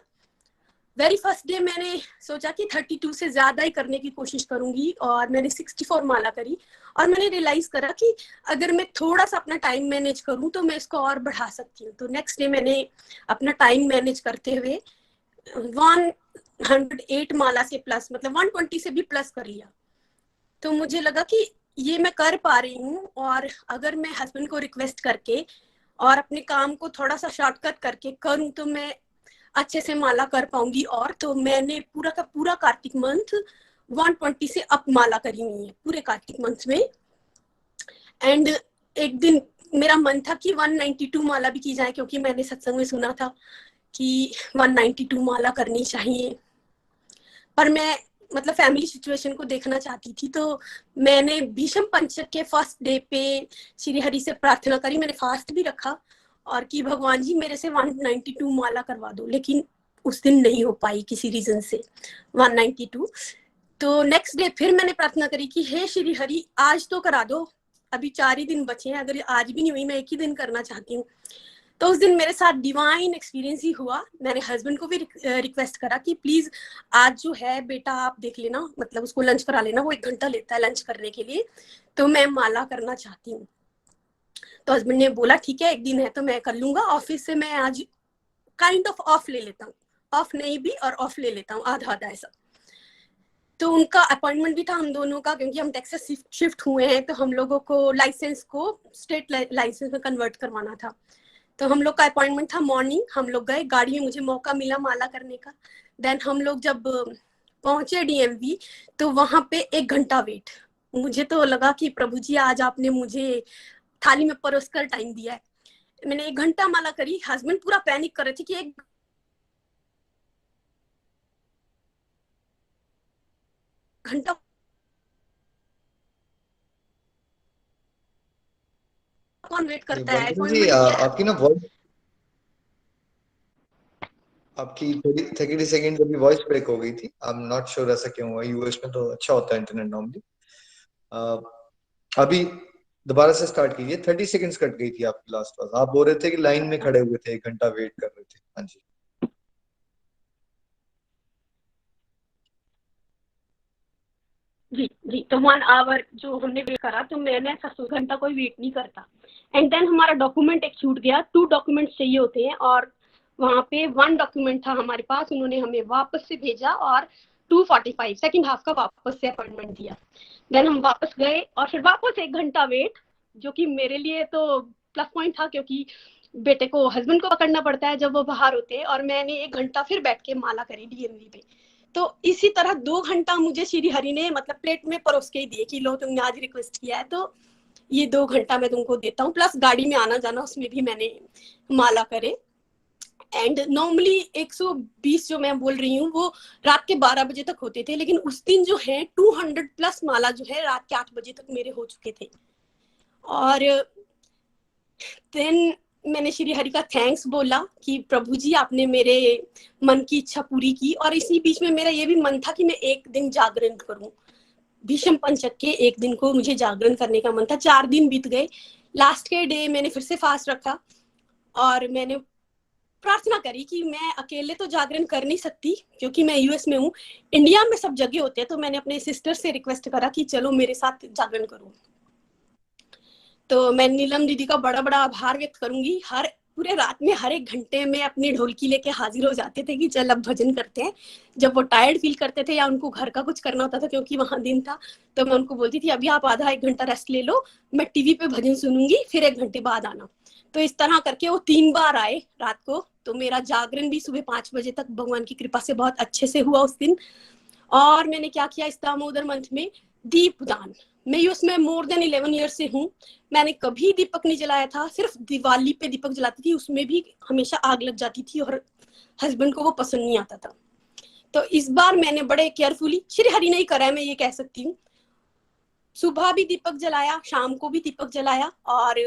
वेरी फर्स्ट डे मैंने सोचा कि 32 से ज्यादा ही करने की कोशिश करूंगी, और मैंने 64 माला करी। और मैंने रियलाइज करा कि अगर मैं थोड़ा सा अपना टाइम मैनेज करूं तो मैं इसको और बढ़ा सकती हूँ। तो नेक्स्ट डे मैंने अपना टाइम मैनेज करते हुए 108 माला से प्लस, मतलब 120 से भी प्लस कर लिया। तो मुझे लगा कि ये मैं कर पा रही हूँ, और अगर मैं हस्बैंड को रिक्वेस्ट करके और अपने काम को थोड़ा सा शॉर्टकट करके करूँ तो मैं अच्छे से माला कर पाऊंगी। और तो मैंने पूरा का पूरा कार्तिक मंथ 120 से अप माला करी हुई है पूरे कार्तिक मंथ में। एंड एक दिन मेरा मन था कि 192 माला भी की जाए, क्योंकि मैंने सत्संग में सुना था कि 192 माला करनी चाहिए। पर मैं मतलब फैमिली सिचुएशन को देखना चाहती थी, तो मैंने भीषम पंचक के फर्स्ट डे पे श्री हरि से प्रार्थना करी। मैंने फास्ट भी रखा और कि भगवान जी मेरे से 192 माला करवा दो, लेकिन उस दिन नहीं हो पाई किसी रीजन से 192। तो नेक्स्ट डे फिर मैंने प्रार्थना करी कि हे श्री हरि आज तो करा दो, अभी 4 ही दिन बचे हैं, अगर आज भी नहीं हुई मैं 1 ही दिन करना चाहती हूँ। तो उस दिन मेरे साथ डिवाइन एक्सपीरियंस ही हुआ। मैंने हस्बैंड को भी रिक्वेस्ट करा कि प्लीज आज जो है बेटा आप देख लेना, मतलब उसको लंच करा लेना, वो 1 घंटा लेता है लंच करने के लिए, तो मैं माला करना चाहती हूँ। तो हस्बैंड ने बोला ठीक है, एक दिन है तो मैं कर लूंगा, ऑफिस से मैं आज काइंड ऑफ ऑफ ले लेता हूँ, ऑफ नहीं भी और ऑफ ले लेता हूँ, आधा आधा ऐसा। तो उनका अपॉइंटमेंट भी था हम दोनों का, क्योंकि हम टेक्सास शिफ्ट हुए हैं तो हम लोगों को लाइसेंस को स्टेट लाइसेंस में कन्वर्ट करवाना था। तो हम लोग का अपॉइंटमेंट था मॉर्निंग, हम लोग गए, गाड़ी में मुझे मौका मिला माला करने का। देन हम लोग जब पहुंचे DMV तो वहां पे 1 घंटा वेट। मुझे तो लगा कि प्रभु जी आज आपने मुझे थाली में परोस कर टाइम दिया है। मैंने 1 घंटा माला करी। हस्बैंड पूरा पैनिक कर रहे थे कि 1 घंटा कौन वेट करता है, वंदना जी, अपॉइंटमेंट दिया है। आपकी ना वॉइस, आपकी 30 सेकंड अभी वॉइस ब्रेक हो गई थी। आई एम नॉट श्योर ऐसा क्यों हुआ। यूएस में तो अच्छा होता है इंटरनेट नॉर्मली। अभी दोबारा से स्टार्ट कीजिए। 30 सेकंड्स कट गई थी आपकी लास्ट बात। आप बोल रहे थे कि लाइन में खड़े हुए थे, 1 घंटा वेट कर रहे थे। हाँ जी। जी जी, तो 1 आवर जो हमने वेट करा, तो मैंने 7 घंटा कोई वेट नहीं करता। एंड देन हमारा डॉक्यूमेंट एक छूट गया, 2 डॉक्यूमेंट्स चाहिए होते हैं और वहाँ पे 1 डॉक्यूमेंट था हमारे पास, उन्होंने हमें वापस से भेजा और 2:45 सेकंड हाफ का वापस से अपॉइंटमेंट दिया। देन हम वापस गए और फिर वापस 1 घंटा वेट, जो कि मेरे लिए तो प्लस पॉइंट था, क्योंकि बेटे को, हस्बैंड को पकड़ना पड़ता है जब वो बाहर होते हैं, और मैंने 1 घंटा फिर बैठ के माला करी DMV पे। तो इसी तरह 2 घंटा मुझे श्री हरि ने मतलब प्लेट में परोस के ही दिए कि लो तुमने आज रिक्वेस्ट किया है तो ये 2 घंटा मैं तुमको देता हूँ, प्लस गाड़ी में आना जाना उसमें भी मैंने माला करे। एंड नॉर्मली 120 जो मैं बोल रही हूँ वो रात के 12 बजे तक होते थे, लेकिन उस दिन जो है 200 प्लस माला जो है रात के 8 बजे तक मेरे हो चुके थे। और देन मैंने श्री हरि का थैंक्स बोला कि प्रभु जी आपने मेरे मन की इच्छा पूरी की। और इसी बीच में मेरा ये भी मन था कि मैं एक दिन जागरण करूं, भीष्म पंचक के एक दिन को मुझे जागरण करने का मन था। 4 दिन बीत गए, लास्ट के डे मैंने फिर से फास्ट रखा और मैंने प्रार्थना करी कि मैं अकेले तो जागरण कर नहीं सकती, क्योंकि मैं US में हूँ, इंडिया में सब जगह होते हैं। तो मैंने अपने सिस्टर से रिक्वेस्ट करा कि चलो मेरे साथ जागरण करो। तो मैं नीलम दीदी का बड़ा बड़ा आभार व्यक्त करूंगी। हर पूरे रात में हर 1 घंटे में अपनी ढोलकी लेके हाजिर हो जाते थे कि चल अब भजन करते हैं। जब वो टायर्ड फील करते थे या उनको घर का कुछ करना होता था क्योंकि वहां दिन था, तो मैं उनको बोलती थी अभी आप आधा 1 घंटा रेस्ट ले लो, मैं टीवी पे भजन सुनूंगी, फिर 1 घंटे बाद आना। तो इस तरह करके वो 3 बार आए रात को। तो मेरा जागरण भी सुबह 5 बजे तक भगवान की कृपा से बहुत अच्छे से हुआ उस दिन। और मैंने क्या किया इस दामोदर मंथ में, दीपदान। मैं यूएस में मोर देन 11 ईयर से हूँ। मैंने कभी दीपक नहीं जलाया था, सिर्फ दिवाली पे दीपक जलाती थी, उसमें भी हमेशा आग लग जाती थी और हस्बैंड को वो पसंद नहीं आता था। तो इस बार मैंने बड़े केयरफुली, श्री हरि ने ही करा है मैं ये कह सकती हूँ, सुबह भी दीपक जलाया, शाम को भी दीपक जलाया। और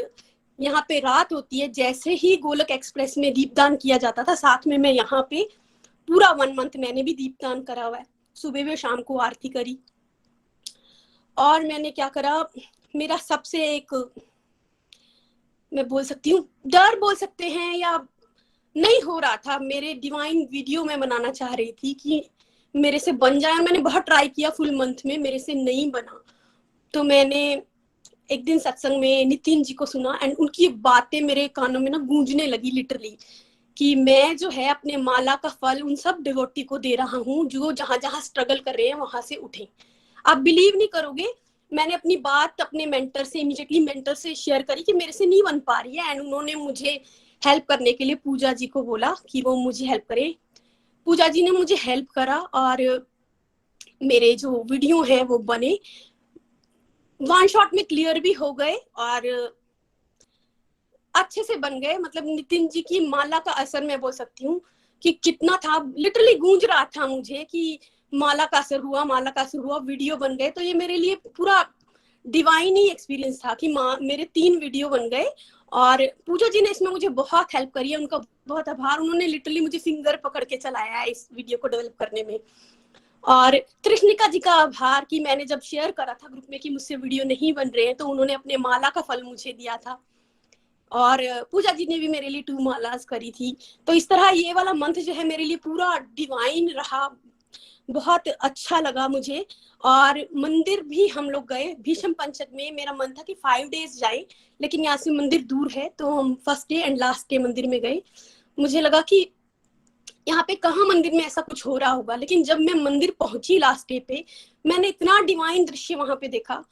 यहाँ पे रात होती है, जैसे ही गोलक एक्सप्रेस में दीपदान किया जाता था, साथ में मैं यहाँ पे पूरा 1 मंथ मैंने भी दीपदान करा हुआ है। सुबह भी शाम को आरती करी। और मैंने क्या करा, मेरा सबसे एक, मैं बोल सकती हूँ डर बोल सकते हैं या नहीं हो रहा था, मेरे डिवाइन वीडियो मैं बनाना चाह रही थी कि मेरे से बन जाए। मैंने बहुत ट्राई किया फुल मंथ में, मेरे से नहीं बना। तो मैंने एक दिन सत्संग में नितिन जी को सुना एंड उनकी बातें मेरे कानों में ना गूंजने लगी लिटरली, कि मैं जो है अपने माला का फल उन सब डिवोटी को दे रहा हूँ जो जहां जहां स्ट्रगल कर रहे हैं वहां से उठे। आप बिलीव नहीं करोगे, मैंने अपनी बात अपने मेंटर से, इमीडिएटली मेंटर से शेयर करी कि मेरे से नहीं बन पा रही है, एंड उन्होंने मुझे हेल्प करने के लिए पूजा जी को बोला कि वो मुझे हेल्प करे। पूजा जी ने मुझे हेल्प करा और मेरे जो वीडियो है वो बने, 1 शॉट में क्लियर भी हो गए और अच्छे से बन गए। मतलब नितिन जी की माला का असर मैं बोल सकती हूँ कि कितना था, लिटरली गूंज रहा था मुझे कि माला का असर हुआ, माला का असर हुआ, वीडियो बन गए। तो ये मेरे लिए पूरा डिवाइन ही एक्सपीरियंस था कि मेरे 3 वीडियो बन गए। और पूजा जी ने इसमें मुझे बहुत हेल्प करी है, उनका बहुत आभार। उन्होंने लिटरली मुझे फिंगर पकड़ के चलाया है इस वीडियो को डेवलप करने में। और कृष्णिका जी का आभार कि मैंने जब शेयर करा था ग्रुप में कि मुझसे वीडियो नहीं बन रहे हैं, तो उन्होंने अपने माला का फल मुझे दिया था। और पूजा जी ने भी मेरे लिए 2 मालास करी थी। तो इस तरह ये वाला मंथ जो है मेरे लिए पूरा डिवाइन रहा, बहुत अच्छा लगा मुझे। और मंदिर भी हम लोग गए भीष्म पंचक में। मेरा मन था कि 5 days जाए, लेकिन यहाँ से मंदिर दूर है तो हम first day and last day मंदिर में गए। मुझे लगा कि यहाँ पे कहाँ मंदिर में ऐसा कुछ हो रहा होगा, लेकिन जब मैं मंदिर पहुंची लास्ट डे पे, मैंने इतना डिवाइन दृश्य वहां पे देखा।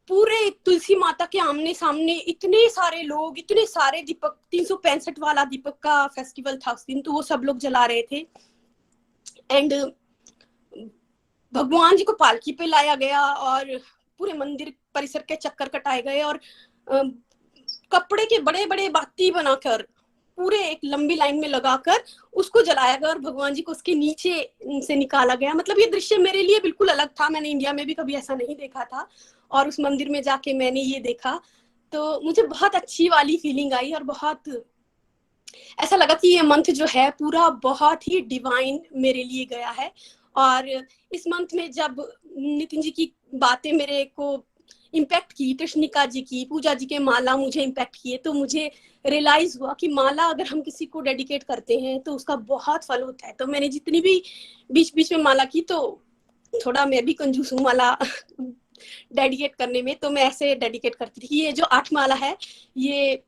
पूरे तुलसी माता के आमने सामने इतने सारे लोग, इतने सारे दीपक, 365 वाला दीपक का फेस्टिवल था उस दिन, तो वो सब लोग जला रहे थे। एंड भगवान जी को पालकी पे लाया गया और पूरे मंदिर परिसर के चक्कर कटाए गए और कपड़े के बड़े बड़े बाती बनाकर पूरे एक लंबी लाइन में लगाकर उसको जलाया गया और भगवान जी को उसके नीचे से निकाला गया। मतलब ये दृश्य मेरे लिए बिल्कुल अलग था, मैंने इंडिया में भी कभी ऐसा नहीं देखा था और उस मंदिर में जाके मैंने ये देखा तो मुझे बहुत अच्छी वाली फीलिंग आई और बहुत ऐसा लगा कि ये मंथ जो है पूरा बहुत ही डिवाइन मेरे लिए गया है। और इस मंथ में जब नितिन जी की बातें मेरे को इम्पैक्ट की, कृष्णिका जी की, पूजा जी के माला मुझे इम्पैक्ट किए, तो मुझे रियलाइज हुआ कि माला अगर हम किसी को डेडिकेट करते हैं तो उसका बहुत फल होता है। तो मैंने जितनी भी बीच बीच में माला की, तो थोड़ा मैं भी कंजूस हूँ माला डेडिकेट करने में, तो मैं ऐसे डेडिकेट करती थी। ये जो 8 माला है ये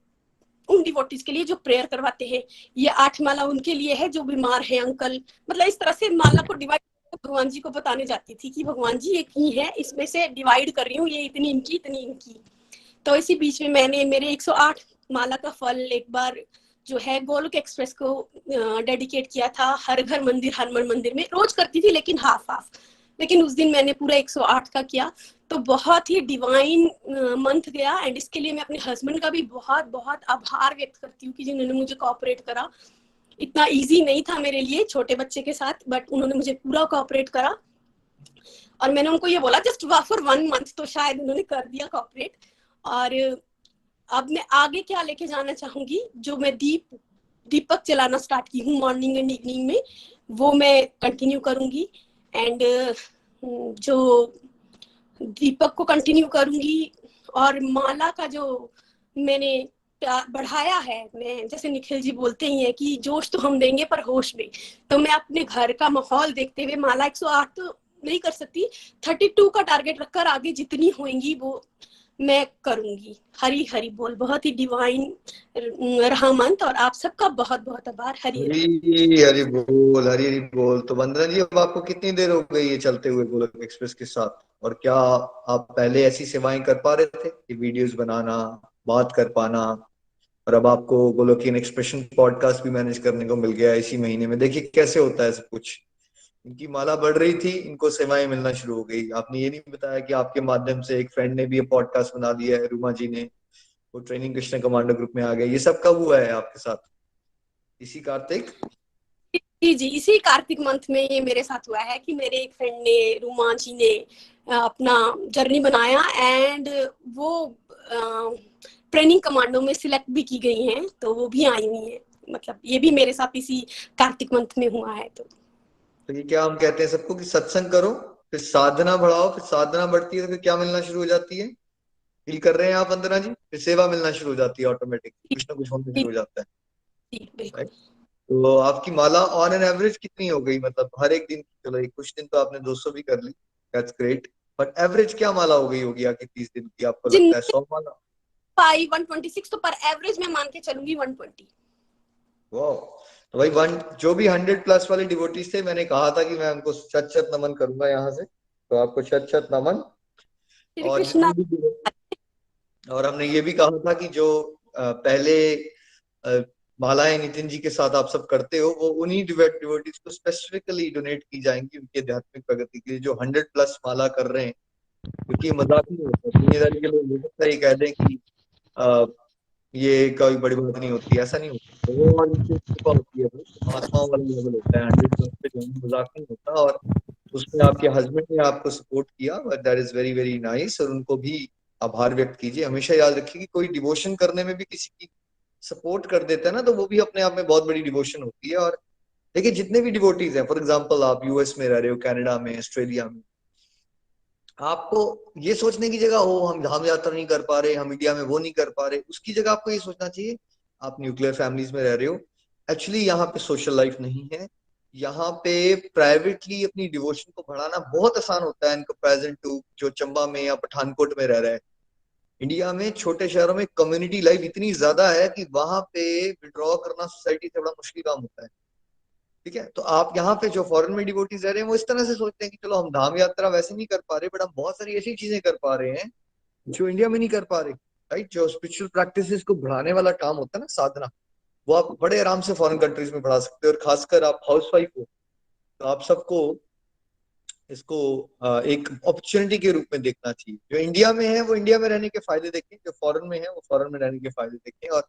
उन डिवोटीज के लिए जो प्रेयर करवाते हैं, ये 8 माला उनके लिए है जो बीमार है अंकल। मतलब इस तरह से माला को डिवाइड भगवान जी को बताने जाती थी कि भगवान जी ये की है, इसमें से डिवाइड कर रही हूँ, ये इतनी इनकी इतनी इनकी। तो इसी बीच में मैंने मेरे 108 माला का फल एक बार जो है गोलोक एक्सप्रेस को डेडिकेट किया था। हर घर मंदिर हनुमान मंदिर में रोज करती थी लेकिन हाफ हाफ, लेकिन उस दिन मैंने पूरा 108 का किया। तो बहुत ही डिवाइन मंथ गया एंड इसके लिए मैं अपने हस्बैंड का भी बहुत बहुत आभार व्यक्त करती हूँ कि जिन्होंने मुझे कोऑपरेट करा। इतना इजी नहीं था मेरे लिए छोटे बच्चे के साथ, बट उन्होंने मुझे पूरा कोऑपरेट करा और मैंने उनको ये बोला जस्ट फॉर 1 month, तो शायद उन्होंने कर दिया कोऑपरेट। और अब मैं आगे क्या लेके जाना चाहूंगी, जो मैं दीपक जलाना स्टार्ट की हूँ मॉर्निंग एंड इवनिंग में, वो मैं कंटिन्यू करूंगी। एंड जो दीपक को कंटिन्यू करूंगी और माला का जो मैंने बढ़ाया है, मैं जैसे निखिल जी बोलते ही हैं कि जोश तो हम देंगे पर होश में, तो मैं अपने घर का माहौल देखते हुए माला 108 तो नहीं कर सकती, 32 का टारगेट रखकर आगे जितनी होंगी वो मैं करूंगी। हरी हरी बोल। बहुत ही डिवाइन रहा मंथ और आप सबका बहुत बहुत आभार। हरी हरी हरी बोल, हरी हरी बोल। तो वंदना जी, अब आपको कितनी देर हो गई है चलते हुए गोलोक एक्सप्रेस के साथ, और क्या आप पहले ऐसी सेवाएं कर पा रहे थे कि वीडियोस बनाना, बात कर पाना, और अब आपको गोलोकियन एक्सप्रेशन पॉडकास्ट भी मैनेज करने को मिल गया इसी महीने में? देखिए कैसे होता है सब कुछ। इनकी माला बढ़ रही थी, इनको सेवाएं मिलना शुरू हो गई। आपने ये नहीं बताया कि आपके माध्यम से एक फ्रेंड ने भी पॉडकास्ट बना दिया है, रूमा जी ने, वो ट्रेनिंग कृष्ण कमांडो ग्रुप में आ गए। ये सब कब हुआ है आपके साथ? इसी कार्तिक? जी जी, इसी कार्तिक मंथ में ये मेरे साथ हुआ है कि मेरे एक फ्रेंड ने, रूमा जी ने अपना जर्नी बनाया एंड वो ट्रेनिंग कमांडो में सिलेक्ट भी की गई हैं, तो वो भी आई हुई हैं। मतलब ये भी मेरे साथ इसी कार्तिक मंथ में हुआ है। तो ये क्या हम कहते हैं सबको कि सत्संग करो, फिर साधना बढ़ाओ, फिर साधना बढ़ती है तो फिर क्या मिलना शुरू हो जाती है? फील कर रहे हैं आप वंदना जी? फिर सेवा मिलना शुरू हो जाती है, ऑटोमेटिक कुछ ना कुछ होने शुरू हो जाता है। जी बिल्कुल। राइट? तो आपकी माला ऑन एन एवरेज कितनी हो गई? मतलब हर एक दिन, चलो एक कुछ दिन तो आपने 200 भी कर ली, दैट्स ग्रेट, बट एवरेज क्या माला हो गई होगी आपकी 30 दिन की? आपको लगता है 100 माला? 126, तो पर एवरेज में मान के चलूंगी 120। वाह। तो भाई जो भी 100+ वाले डिवोटीज थे, मैंने कहा था कि मैं उनको शत शत नमन करूंगा यहाँ से, तो आपको शत शत नमन। श्री और कृष्णा। जितनी भी, और हमने ये भी कहा था कि जो पहले मालाएं नितिन जी के साथ आप सब करते हो, वो उन्हीं डिवोटीज को स्पेसिफिकली डोनेट की जाएंगी उनकी आध्यात्मिक प्रगति के लिए, जो 100+ माला कर रहे हैं। क्योंकि ये मजाक नहीं होता, दुनियादारी के लोग हो सकता है ये कह दें कि ये कोई बड़ी बात नहीं होती, ऐसा नहीं होता। वो और इनसे कृपा होती है, भाई महात्माओं वाला लेवल होता है 100+ पे जाना, मजाक नहीं होता। और उसमें आपके हस्बैंड ने आपको सपोर्ट किया, but that is very very nice, और उनको भी आभार व्यक्त कीजिए। हमेशा याद रखिए कि कोई डिवोशन करने में भी किसी की सपोर्ट कर देता है ना, तो वो भी अपने आप में बहुत बड़ी डिवोशन होती है। और देखिए जितने भी डिवोटीज हैं, फॉर एग्जाम्पल आप यूएस में रह रहे हो, कनाडा में, ऑस्ट्रेलिया में, आपको ये सोचने की जगह हो हम धाम यात्रा नहीं कर पा रहे, हम इंडिया में वो नहीं कर पा रहे, उसकी जगह आपको ये सोचना चाहिए आप न्यूक्लियर फैमिलीज में रह रहे हो, एक्चुअली यहाँ पे सोशल लाइफ नहीं है, यहाँ पे प्राइवेटली अपनी डिवोशन को बढ़ाना बहुत आसान होता है इन कंपैरिजन टू जो चंबा में या पठानकोट में रह रहे हैं। इंडिया में छोटे शहरों में कम्युनिटी लाइफ इतनी ज्यादा है कि वहां पे विड्रॉ करना सोसाइटी से बड़ा मुश्किल काम होता है। ठीक है, तो आप यहाँ पे जो फॉरेन में डिवोटीज रह रहे हैं वो इस तरह से सोचते हैं कि चलो हम धाम यात्रा वैसे नहीं कर पा रहे, बट हम बहुत सारी ऐसी चीजें कर पा रहे हैं जो इंडिया में नहीं कर पा रहे। राइट, जो स्पिरिचुअल प्रैक्टिसेस को बढ़ाने वाला काम होता है ना, साधना, वो आप बड़े आराम से फॉरेन कंट्रीज में बढ़ा सकते हो। और खासकर आप हाउस वाइफ हो तो आप सबको इसको एक अपॉर्चुनिटी के रूप में देखना चाहिए। जो इंडिया में है वो इंडिया में रहने के फायदे देखें, जो फॉरेन में है वो फॉरेन में रहने के फायदे देखें, और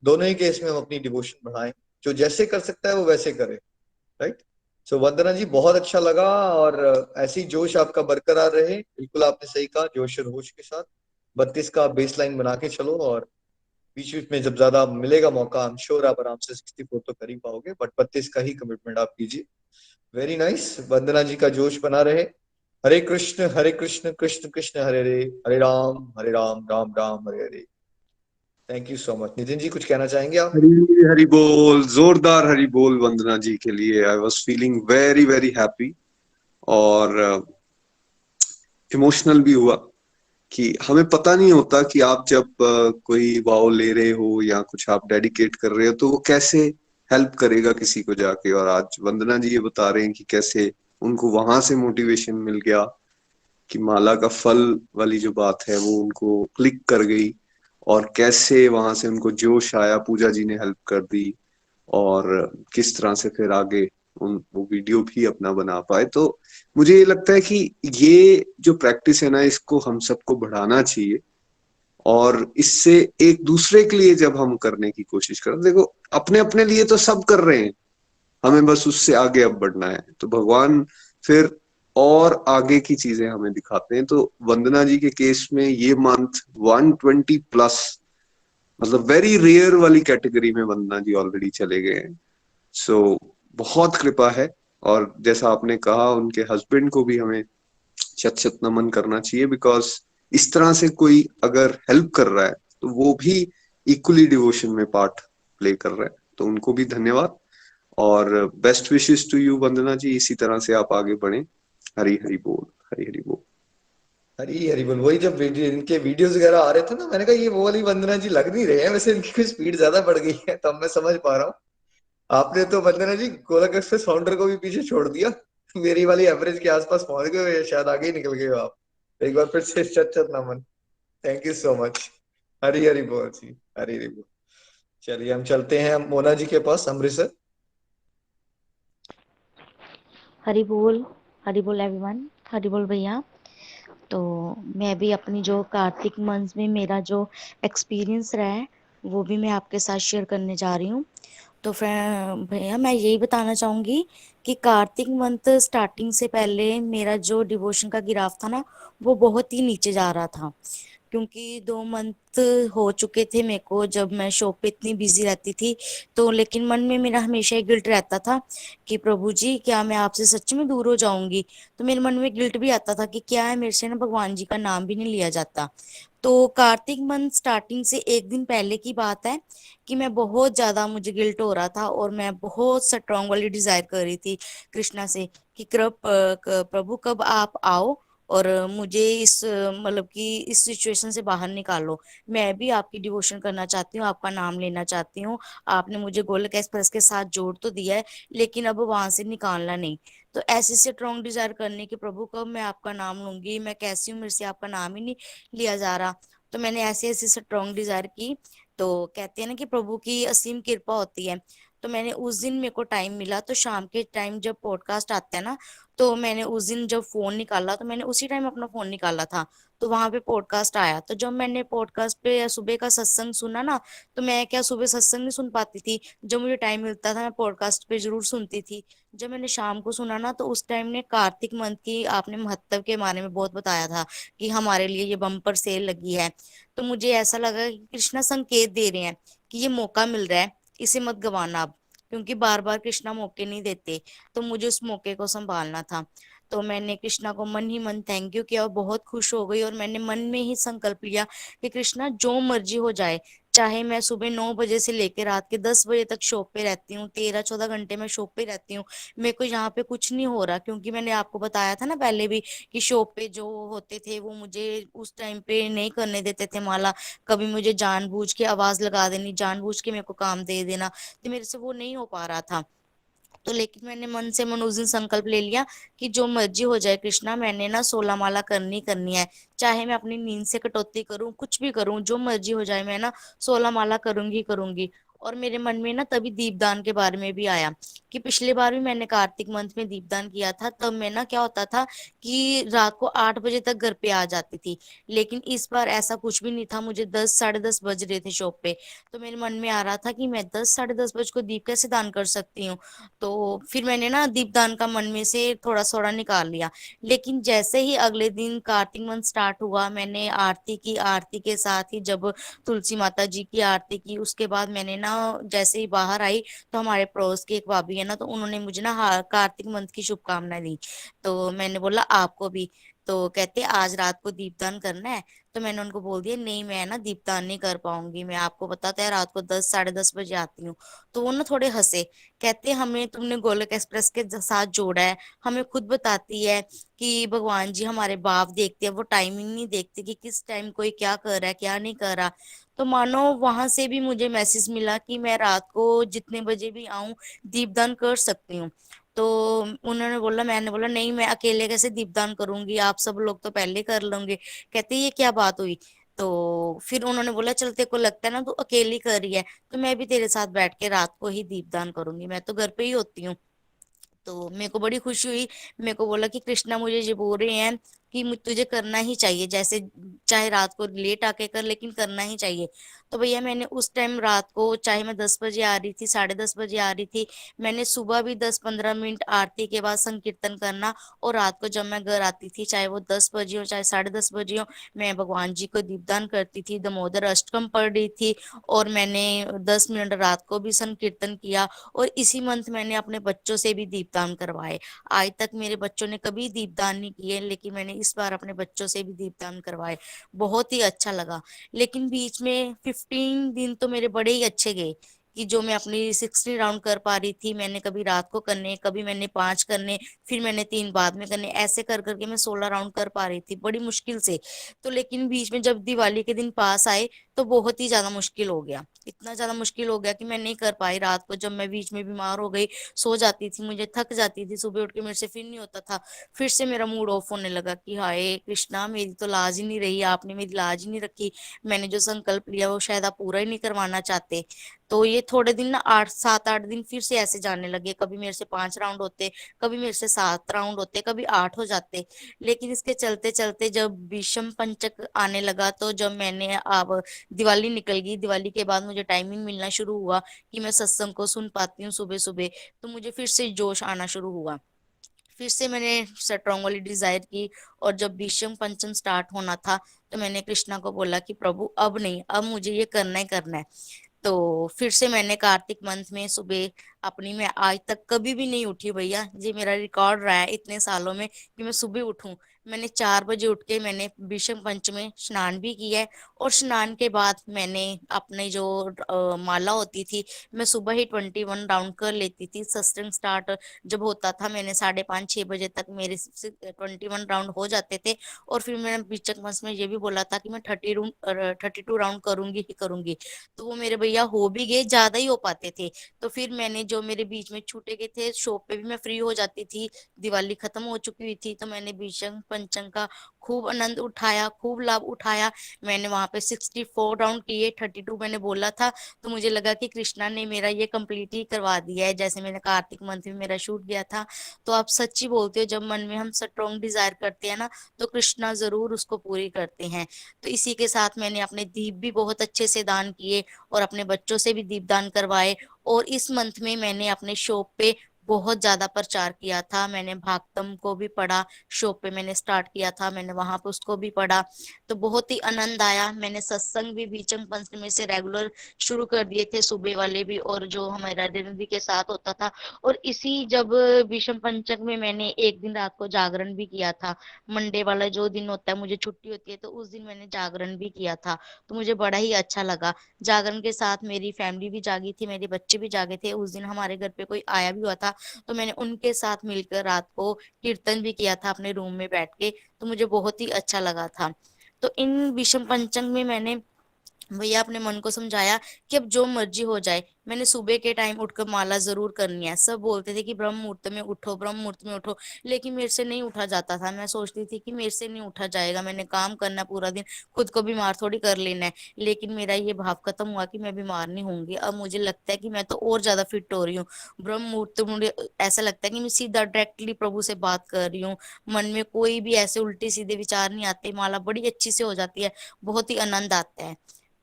दोनों ही केस में हम अपनी डिवोशन बढ़ाएं। जो जैसे कर सकता है वो वैसे करे। राइट, सो वंदना जी बहुत अच्छा लगा, और ऐसी जोश आपका बरकरार रहे। बिल्कुल आपने सही कहा, जोश और होश के साथ 32 का बेस लाइन बना के चलो, और बीच बीच में जब ज्यादा मिलेगा मौका, आई एम श्योर आप आराम से 64 तो कर ही पाओगे, बट 32 का ही कमिटमेंट आप कीजिए। वेरी नाइस, वंदना जी का जोश बना रहे। Hare Krishna Krishna Krishna Hare Ram Ram Ram Hare Hare. Thank you so much. Nitin ji कुछ कहना चाहेंगे आप? हरी हरी बोल, जोरदार हरी बोल वंदना जी के लिए। I was feeling very very happy और इमोशनल भी हुआ कि हमें पता नहीं होता कि आप जब कोई वाव ले रहे हो या कुछ आप डेडिकेट कर रहे हो तो वो कैसे हेल्प करेगा किसी को जाके। और आज वंदना जी ये बता रहे हैं कि कैसे उनको वहां से मोटिवेशन मिल गया कि माला का फल वाली जो बात है वो उनको क्लिक कर गई, और कैसे वहां से उनको जोश आया, पूजा जी ने हेल्प कर दी, और किस तरह से फिर आगे उन वो वीडियो भी अपना बना पाए। तो मुझे ये लगता है कि ये जो प्रैक्टिस है ना, इसको हम सबको बढ़ाना चाहिए। और इससे एक दूसरे के लिए जब हम करने की कोशिश करें, देखो अपने अपने लिए तो सब कर रहे हैं, हमें बस उससे आगे अब बढ़ना है, तो भगवान फिर और आगे की चीजें हमें दिखाते हैं। तो वंदना जी के केस में ये मंथ 120 प्लस, मतलब वेरी रेयर वाली कैटेगरी में वंदना जी ऑलरेडी चले गए हैं। सो बहुत कृपा है। और जैसा आपने कहा, उनके हस्बैंड को भी हमें शत शत नमन करना चाहिए, बिकॉज इस तरह से कोई अगर हेल्प कर रहा है तो वो भी इक्वली डिवोशन में पार्ट प्ले कर रहा है। तो उनको भी धन्यवाद और बेस्ट विशेस टू यू वंदना जी। इसी तरह से आप आगे बढ़े। हरी हरी बोल, हरी हरी बोल। हरी हरी बोल। वही जब इनके वीडियोस वगैरह आ रहे थे ना, मैंने कहा ये वो वाली वंदना जी लग नहीं रहे हैं, वैसे इनकी कुछ स्पीड ज्यादा बढ़ गई है, तब मैं समझ पा रहा हूँ। आपने तो वंदना जी गोलक एक्सप्रेस फाउंडर को भी पीछे छोड़ दिया। मेरी वाली एवरेज के आसपास पहुंच गए हो, या शायद आगे ही निकल गए हो आप। एक बार फिर से चत चत नमन। Thank you so much. Hari Hari बोल जी, हरी हरी बोल। चलिए हम चलते हैं मोना जी के पास, अमृतसर। हरी बोल एवरीवन, हरी बोल भैया। तो मैं भी अपनी जो कार्तिक मंथ में मेरा जो एक्सपीरियंस रहा है वो भी मैं आपके साथ शेयर करने जा रही हूँ। तो फिर भैया मैं यही बताना चाहूँगी कि कार्तिक मंथ स्टार्टिंग से पहले मेरा जो डिवोशन का ग्राफ था ना, वो बहुत ही नीचे जा रहा था, क्योंकि 2 मंथ हो चुके थे मेरे को जब मैं शॉप पे इतनी बिजी रहती थी। तो लेकिन मन में मेरा हमेशा एक गिल्ट रहता था कि प्रभु जी क्या मैं आपसे सच में दूर हो जाऊंगी। तो मेरे मन में गिल्ट भी आता था कि क्या है, मेरे से ना भगवान जी का नाम भी नहीं लिया जाता। तो कार्तिक मंथ स्टार्टिंग से एक दिन पहले की बात है कि मैं बहुत ज्यादा, मुझे गिल्ट हो रहा था और मैं बहुत स्ट्रांग वाली डिजायर कर रही थी कृष्णा से कि प्रभु कब आप आओ और मुझे इस मतलब कि इस सिचुएशन से बाहर निकालो। मैं भी आपकी डिवोशन करना चाहती हूँ, आपका नाम लेना चाहती हूँ। आपने मुझे गोलक एक्सप्रेस के साथ जोड़ तो दिया है, लेकिन अब वहां से निकालना नहीं। तो ऐसे स्ट्रॉन्ग डिजायर करने की, प्रभु कब मैं आपका नाम लूंगी, मैं कैसी हूँ, मेरे से आपका नाम ही नहीं लिया जा रहा। तो मैंने ऐसे ऐसे स्ट्रॉन्ग डिजायर की। तो कहते हैं ना कि प्रभु की असीम कृपा होती है। तो मैंने उस दिन, मेरे को टाइम मिला तो शाम के टाइम जब पॉडकास्ट आता है ना, तो मैंने उस दिन जब फोन निकाला तो मैंने उसी टाइम अपना फोन निकाला था, तो वहां पे पॉडकास्ट आया। तो जब मैंने पॉडकास्ट पे सुबह का सत्संग सुना ना, तो मैं क्या सुबह सत्संग नहीं सुन पाती थी, जब मुझे टाइम मिलता था मैं पॉडकास्ट पे जरूर सुनती थी। जब मैंने शाम को सुना ना, तो उस टाइम ने कार्तिक मंथ की आपने महत्व के बारे में बहुत बताया था कि हमारे लिए ये बम्पर सेल लगी है। तो मुझे ऐसा लगा कि कृष्णा संकेत दे रहे हैं कि ये मौका मिल रहा है, इसे मत गवाना अब, क्योंकि बार बार कृष्णा मौके नहीं देते। तो मुझे उस मौके को संभालना था। तो मैंने कृष्णा को मन ही मन थैंक यू किया और बहुत खुश हो गई, और मैंने मन में ही संकल्प लिया कि कृष्णा जो मर्जी हो जाए, चाहे मैं सुबह 9 बजे से लेकर रात के 10 बजे तक शॉप पे रहती हूँ, 13-14 घंटे मैं शॉप पे रहती हूँ, मेरे को यहाँ पे कुछ नहीं हो रहा, क्योंकि मैंने आपको बताया था ना पहले भी कि शॉप पे जो होते थे वो मुझे उस टाइम पे नहीं करने देते थे माला। कभी मुझे जानबूझ के आवाज लगा देनी, जानबूझ के मेरे को काम दे देना, तो मेरे से वो नहीं हो पा रहा था। तो लेकिन मैंने मन से मन उस दिन संकल्प ले लिया कि जो मर्जी हो जाए कृष्णा, मैंने ना 16 माला करनी करनी है। चाहे मैं अपनी नींद से कटौती करूं, कुछ भी करूं, जो मर्जी हो जाए, मैं ना 16 माला करूंगी करूंगी। और मेरे मन में ना तभी दीपदान के बारे में भी आया कि पिछले बार भी मैंने कार्तिक मंथ में दीपदान किया था, तब मैं ना क्या होता था कि रात को 8 बजे तक घर पे आ जाती थी। लेकिन इस बार ऐसा कुछ भी नहीं था, मुझे 10 साढ़े 10 बज रहे थे शॉप पे। तो मेरे मन में आ रहा था कि मैं 10 साढ़े 10 बजे को दीप कैसे दान कर सकती हूँ। तो फिर मैंने ना दीपदान का मन में से थोड़ा थोड़ा निकाल लिया। लेकिन जैसे ही अगले दिन कार्तिक मंथ स्टार्ट हुआ, मैंने आरती की, आरती के साथ ही जब तुलसी माता जी की आरती की, उसके बाद मैंने ना जैसे ही बाहर आई, तो हमारे पड़ोस की एक भाभी है ना, तो उन्होंने मुझे ना कार्तिक मंथ की शुभकामनाएं दी। तो मैंने बोला आपको भी। तो कहते आज रात को दीपदान करना है। तो मैंने उनको बोल दिया नहीं, मैं ना दीपदान नहीं कर पाऊंगी, मैं आपको बताता है रात को 10 साढ़े 10 बजे आती हूँ। तो वो ना थोड़े हंसे, कहते हमें तुमने गोलोक एक्सप्रेस के साथ जोड़ा है, हमें खुद बताती है कि भगवान जी हमारे भाव देखते हैं, वो टाइमिंग नहीं देखते कि किस टाइम कोई क्या कर रहा है क्या नहीं कर रहा। तो मानो वहां से भी मुझे मैसेज मिला कि मैं रात को जितने बजे भी आऊं दीपदान कर सकती हूँ। तो उन्होंने बोला, मैंने बोला नहीं, मैं अकेले कैसे दीपदान करूंगी, आप सब लोग तो पहले कर लोगे। कहते ये क्या बात हुई। तो फिर उन्होंने बोला चल तेरे को लगता है ना तू अकेली कर रही है, तो मैं भी तेरे साथ बैठ के रात को ही दीपदान करूंगी, मैं तो घर पे ही होती हूँ। तो मेरे को बड़ी खुशी हुई। मेरे को बोला कि कृष्णा मुझे ये बोल रहे हैं कि तुझे करना ही चाहिए, जैसे चाहे रात को लेट आके कर, लेकिन करना ही चाहिए। तो भैया मैंने उस टाइम रात को, चाहे मैं 10 बजे आ रही थी, साढ़े 10 बजे आ रही थी, मैंने सुबह भी 10-15 मिनट आरती के बाद संकीर्तन करना, और रात को जब मैं घर आती थी, चाहे वो 10 बजे हो चाहे साढ़े 10 बजे हो, मैं भगवान जी को दीपदान करती थी, दामोदर अष्टकम पढ़ रही थी, और मैंने 10 मिनट रात को भी संकीर्तन किया। और इसी मंथ मैंने अपने बच्चों से भी दीपदान करवाए। आज तक मेरे बच्चों ने कभी दीपदान नहीं किए, लेकिन मैंने इस बार अपने बच्चों से भी दीपदान करवाए। बहुत ही अच्छा लगा। लेकिन बीच में 15 दिन तो मेरे बड़े ही अच्छे गए, कि जो मैं अपनी 60 राउंड कर पा रही थी, मैंने कभी रात को करने, कभी मैंने 5 करने, फिर मैंने 3 बाद में करने, ऐसे कर करके मैं 16 राउंड कर पा रही थी बड़ी मुश्किल से। तो लेकिन बीच में जब दिवाली के दिन पास आए, तो बहुत ही ज्यादा मुश्किल हो गया, इतना ज्यादा मुश्किल हो गया कि मैं नहीं कर पाई। रात को जब मैं बीच में बीमार हो गई, सो जाती थी, मुझे थक जाती थी, सुबह उठ के मेरे से फिर नहीं होता था। फिर से मेरा मूड ऑफ होने लगा कि हाय कृष्णा, मेरी तो लाज ही नहीं रही, आपने मेरी लाज ही नहीं रखी, मैंने जो संकल्प लिया वो शायद आप पूरा ही नहीं करवाना चाहते। तो ये थोड़े दिन ना, 8 7 8 दिन फिर से ऐसे जाने लगे, कभी मेरे से 5 राउंड होते, कभी मेरे से 7 राउंड होते, कभी 8 हो जाते। लेकिन इसके चलते चलते जब विषम पंचक आने लगा, तो जब मैंने अब दिवाली निकल गई, दिवाली के बाद मुझे टाइमिंग मिलना शुरू हुआ कि मैं सत्संग को सुन पाती हूँ सुबह सुबह, तो मुझे फिर से जोश आना शुरू हुआ। फिर से मैंने स्ट्रांग वाली डिजायर की। और जब भीष्म पंचम स्टार्ट होना था, तो मैंने कृष्णा को बोला कि प्रभु अब नहीं, अब मुझे ये करना ही करना है। तो फिर से मैंने कार्तिक मंथ में सुबह अपनी, मैं आज तक कभी भी नहीं उठी भैया, ये मेरा रिकॉर्ड रहा है इतने सालों में कि मैं सुबह उठूं। मैंने 4 बजे उठ के मैंने भीष्म पंच में स्नान भी किया है। और स्नान के बाद मैंने अपने जो माला होती थी, मैं सुबह ही 21 राउंड कर लेती थी। सत्संग स्टार्ट जब होता था, मैंने 5:30-6 बजे तक मेरे 21 राउंड हो जाते थे। और फिर मैंने बीचक मंच में ये भी बोला था कि मैं 32 राउंड करूंगी ही करूंगी। तो वो मेरे भैया हो भी गए, ज्यादा ही हो पाते थे। तो फिर मैंने जो मेरे बीच में छूटे गए थे, शॉप पे भी मैं फ्री हो जाती थी, दिवाली खत्म हो चुकी हुई थी, तो मैंने भीषम पंचम का खूब आनंद उठाया, खूब लाभ उठाया। मैंने वहां पे 64 राउंड किए, 32 मैंने बोला था। तो मुझे लगा कि कृष्णा ने मेरा ये कंप्लीट ही करवा दिया है, जैसे मैंने कार्तिक मंथ में मेरा शूट गया था। तो आप सच्ची बोलते हो, जब मन में हम स्ट्रॉन्ग डिजायर करते हैं ना, तो कृष्णा जरूर उसको पूरी करते हैं। तो इसी के साथ मैंने अपने दीप भी बहुत अच्छे से दान किए, और अपने बच्चों से भी दीपदान करवाए। और इस मंथ में मैंने अपने शॉप पे बहुत ज्यादा प्रचार किया था। मैंने भागवतम को भी पढ़ा, शॉप पे मैंने स्टार्ट किया था, मैंने वहां पे उसको भी पढ़ा, तो बहुत ही आनंद आया। मैंने सत्संग भी बीचम पंचमी से रेगुलर शुरू कर दिए थे, सुबह वाले भी और जो हमारे राधे दीदी के साथ होता था। और इसी जब विषम पंचक में मैंने एक दिन रात को जागरण भी किया था। मंडे वाला जो दिन होता है, मुझे छुट्टी होती है, तो उस दिन मैंने जागरण भी किया था। तो मुझे बड़ा ही अच्छा लगा। जागरण के साथ मेरी फैमिली भी जागी थी, मेरे बच्चे भी जागे थे। उस दिन हमारे घर पे कोई आया भी हुआ था, तो मैंने उनके साथ मिलकर रात को कीर्तन भी किया था अपने रूम में बैठ के। तो मुझे बहुत ही अच्छा लगा था। तो इन विषम पंचक में मैंने भैया अपने मन को समझाया कि अब जो मर्जी हो जाए, मैंने सुबह के टाइम उठकर माला जरूर करनी है। सब बोलते थे कि ब्रह्म मुहूर्त में उठो, ब्रह्म मुहूर्त में उठो, लेकिन मेरे से नहीं उठा जाता था। मैं सोचती थी कि मेरे से नहीं उठा जाएगा, मैंने काम करना पूरा दिन, खुद को बीमार थोड़ी कर लेना है। लेकिन मेरा ये भाव खत्म हुआ कि मैं बीमार नहीं होंगी। अब मुझे लगता है कि मैं तो और ज्यादा फिट हो रही हूँ। ब्रह्म मुहूर्त तो मुझे ऐसा लगता है कि मैं सीधा डायरेक्टली प्रभु से बात कर रही हूँ। मन में कोई भी ऐसे उल्टे सीधे विचार नहीं आते, माला बड़ी अच्छी से हो जाती है, बहुत ही आनंद आता है।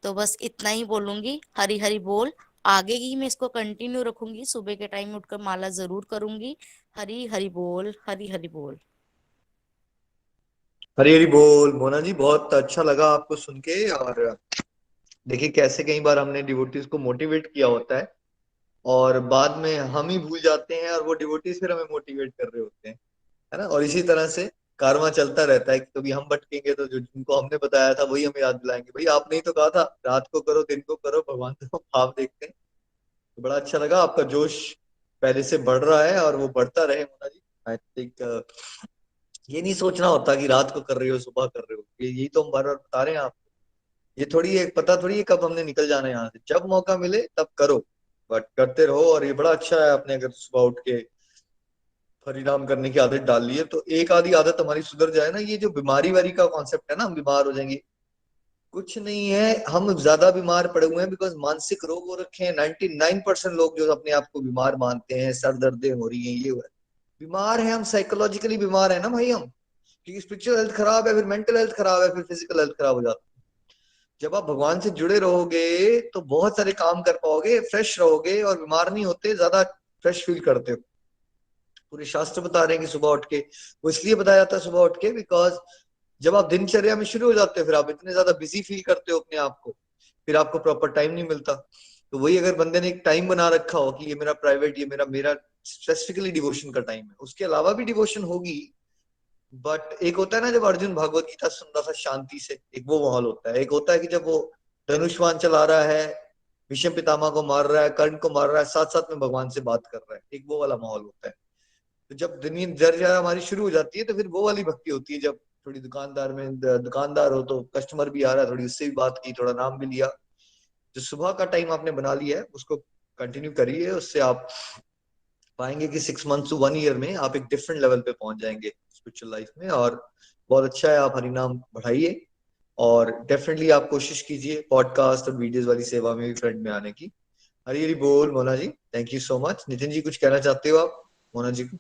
तो बस इतना ही बोलूंगी, हरी हरी बोल। आगे की मैं इसको कंटिन्यू रखूंगी, सुबह के टाइम में उठकर माला जरूर करूंगी। हरी हरी बोल, हरी हरी बोल। हरी हरी बोल। मोना जी, बहुत अच्छा लगा आपको सुन के। और देखिए कैसे कई बार हमने डिवोटीज को मोटिवेट किया होता है और बाद में हम ही भूल जाते हैं और वो डिवोटीज फिर हमें मोटिवेट कर रहे होते हैं, है ना। और इसी तरह से कारवां चलता रहता है कि कभी हम भटकेंगे तो जो जिनको हमने बताया था वही हमें याद दिलाएंगे, भाई आपने ही तो कहा था रात को करो दिन को करो, भगवान तो भाव देखते हैं। तो बड़ा अच्छा लगा, आपका जोश पहले से बढ़ रहा है और वो बढ़ता रहे मोना जी। आई थिंक ये नहीं सोचना होता कि रात को कर रहे हो सुबह कर रहे हो, ये यही तो हम बार बार बता रहे हैं आप। ये थोड़ी एक पता थोड़ी है कब हमने निकल जाना है यहाँ से, जब मौका मिले तब करो, बट करते रहो। और ये बड़ा अच्छा है आपने अगर सुबह उठ के हरिनाम करने की आदत डाल ली है, तो एक आधी आदत हमारी सुधर जाए ना। ये जो बीमारी वारी का कॉन्सेप्ट है ना, हम बीमार हो जाएंगे, कुछ नहीं है। हम ज्यादा बीमार पड़े हुए हैं बिकॉज मानसिक रोग हो रखे हैं। 99% लोग जो अपने आप को बीमार मानते हैं, सर दर्दें हो रही हैं, ये हो रहा है, बीमार है हम, साइकोलॉजिकली बीमार है ना भाई हम। क्योंकि स्पिरिचुअल हेल्थ खराब है, फिर मेंटल हेल्थ खराब है, फिर फिजिकल हेल्थ खराब हो जाती है। जब आप भगवान से जुड़े रहोगे तो बहुत सारे काम कर पाओगे, फ्रेश रहोगे और बीमार नहीं होते, ज्यादा फ्रेश फील करते हो। पूरे शास्त्र बता रहे हैं कि सुबह उठ के, वो इसलिए बताया जाता है सुबह उठ के बिकॉज जब आप दिनचर्या में शुरू हो जाते हो फिर आप इतने ज्यादा बिजी फील करते हो अपने आप को, फिर आपको प्रॉपर टाइम नहीं मिलता। तो वही अगर बंदे ने एक टाइम बना रखा हो कि ये मेरा प्राइवेट, ये मेरा मेरा स्पेसिफिकली डिवोशन का टाइम है, उसके अलावा भी डिवोशन होगी। बट एक होता है ना जब अर्जुन भागवत गीता सुन रहा था शांति से, एक वो माहौल होता है। एक होता है कि जब वो धनुष्वान चला रहा है, भीष्म पितामह को मार रहा है, कर्ण को मार रहा है, साथ साथ में भगवान से बात कर रहा है, एक वो वाला माहौल होता है। तो जब दिनचर्या हमारी शुरू हो जाती है तो फिर वो वाली भक्ति होती है, जब थोड़ी दुकानदार में दुकानदार हो तो कस्टमर भी आ रहा है, थोड़ी उससे भी बात की, थोड़ा नाम भी लिया। जो सुबह का टाइम आपने बना लिया है उसको कंटिन्यू करिए, उससे आप पाएंगे कि 6 मंथ टू 1 ईयर में आप एक डिफरेंट लेवल पे पहुंच जाएंगे स्पिरिचुअल लाइफ में। और बहुत अच्छा है, आप हरिनाम बढ़ाइए और डेफिनेटली आप कोशिश कीजिए पॉडकास्ट और वीडियोस वाली सेवा में भी फ्रंट में आने की। हरी हरी बोल Mona ji, thank you so much. Nitin ji कुछ कहना चाहते हो आप मोना जी को?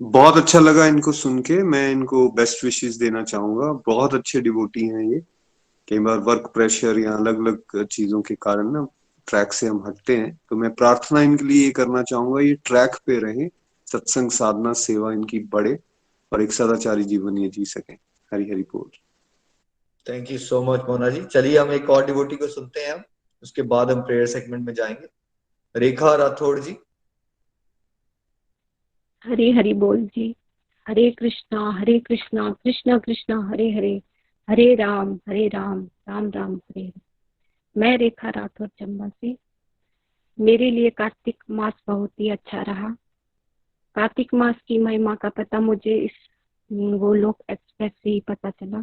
बहुत अच्छा लगा इनको सुन के, मैं इनको बेस्ट विशेस देना चाहूंगा। बहुत अच्छे डिवोटी हैं ये। कई बार वर्क प्रेशर या अलग अलग चीजों के कारण ना ट्रैक से हम हटते हैं, तो मैं प्रार्थना इनके लिए ये करना चाहूंगा, ये ट्रैक पे रहें, सत्संग साधना सेवा इनकी बढ़े और एक सदाचारी जीवन ये जी सकें। हरि हरि बोल। Thank you so much Mona ji. चलिए हम एक और डिवोटी को सुनते हैं, हम उसके बाद हम प्रेयर सेगमेंट में जाएंगे। रेखा राठौड़ जी। हरे हरि बोल जी। हरे कृष्णा कृष्णा कृष्णा हरे हरे, हरे राम राम राम हरे हरे। मैं रेखा राठौर चंबा से। मेरे लिए कार्तिक मास बहुत ही अच्छा रहा। कार्तिक मास की महिमा का पता मुझे इस वो लोग एक्सप्रेस से ही पता चला।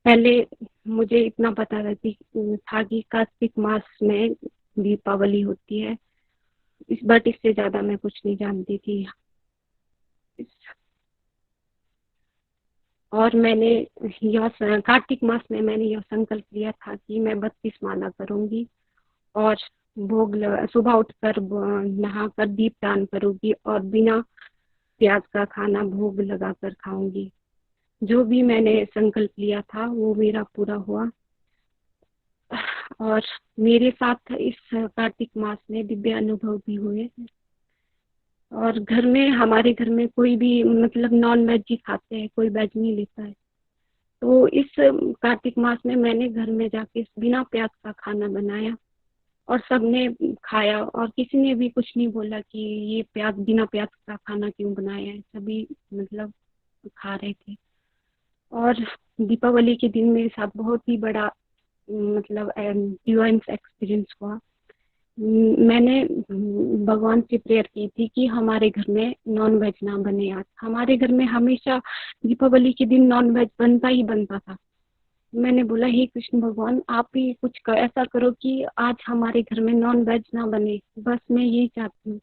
पहले मुझे इतना पता था कि कार्तिक मास में दीपावली होती है, बट इससे ज्यादा मैं कुछ नहीं जानती थी। और मैंने यह कार्तिक मास में मैंने यह संकल्प लिया था कि मैं 32 माला करूंगी और सुबह उठकर नहाकर दीपदान करूंगी और बिना प्याज का खाना भोग लगाकर खाऊंगी। जो भी मैंने संकल्प लिया था वो मेरा पूरा हुआ। और मेरे साथ इस कार्तिक मास में दिव्य अनुभव भी हुए। और घर में, हमारे घर में कोई भी मतलब नॉन वेज ही खाते हैं, कोई वेज नहीं लेता है। तो इस कार्तिक मास में मैंने घर में जाके बिना प्याज का खाना बनाया और सबने खाया, और किसी ने भी कुछ नहीं बोला कि ये प्याज, बिना प्याज का खाना क्यों बनाया है। सभी मतलब खा रहे थे। और दीपावली के दिन मेरे साथ बहुत ही बड़ा मतलब डिवाइन एक्सपीरियंस हुआ। मैंने भगवान से प्रेयर की थी कि हमारे घर में नॉन वेज ना बने। आज हमारे घर में हमेशा दीपावली के दिन नॉन वेज बनता ही बनता था। मैंने बोला, हे कृष्ण भगवान, आप ही कुछ ऐसा करो कि आज हमारे घर में नॉन वेज ना बने, बस मैं यही चाहती हूँ।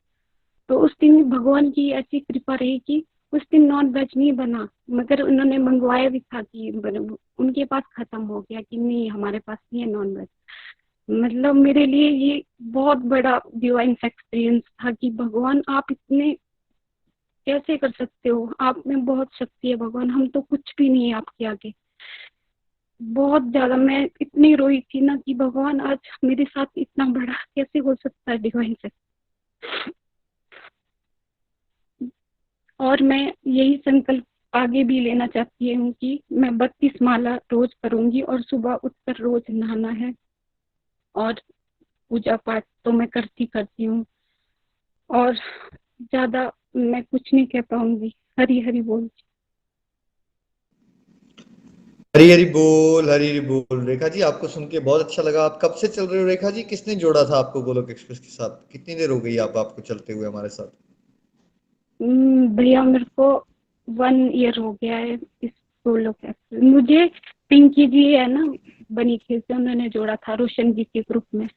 तो उस दिन भगवान की ऐसी कृपा रही कि उस दिन नॉन वेज नहीं बना, मगर उन्होंने मंगवाया भी था कि उनके पास खत्म हो गया कि नहीं, हमारे पास नहीं है नॉन वेज। मतलब मेरे लिए ये बहुत बड़ा डिवाइन एक्सपीरियंस था कि भगवान आप इतने कैसे कर सकते हो, आप में बहुत शक्ति है भगवान, हम तो कुछ भी नहीं है आपके आगे। बहुत ज्यादा मैं इतनी रोई थी ना कि भगवान आज मेरे साथ इतना बड़ा कैसे हो सकता है डिवाइन से। और मैं यही संकल्प आगे भी लेना चाहती हूँ कि मैं 32 माला रोज करूंगी और सुबह उठकर रोज नहाना है, और पूजा पाठ तो मैं करती करती हूँ, और ज्यादा मैं कुछ नहीं कह पाऊंगी। हरी हरी बोल। हरी हरी बोल, हरी हरी बोल। रेखा जी, आपको सुन के बहुत अच्छा लगा। आप कब से चल रहे हो रेखा जी? किसने जोड़ा था आपको गोलोक एक्सप्रेस के साथ? कितनी देर हो गई आपको चलते हुए हमारे साथ? भैया मेरे को 1 ईयर हो गया है इस गोलोक एक्सप्रेस। मुझे पिंकी जी है ना बनी खेल से, उन्होंने जोड़ा था रोशन जी के ग्रुप में।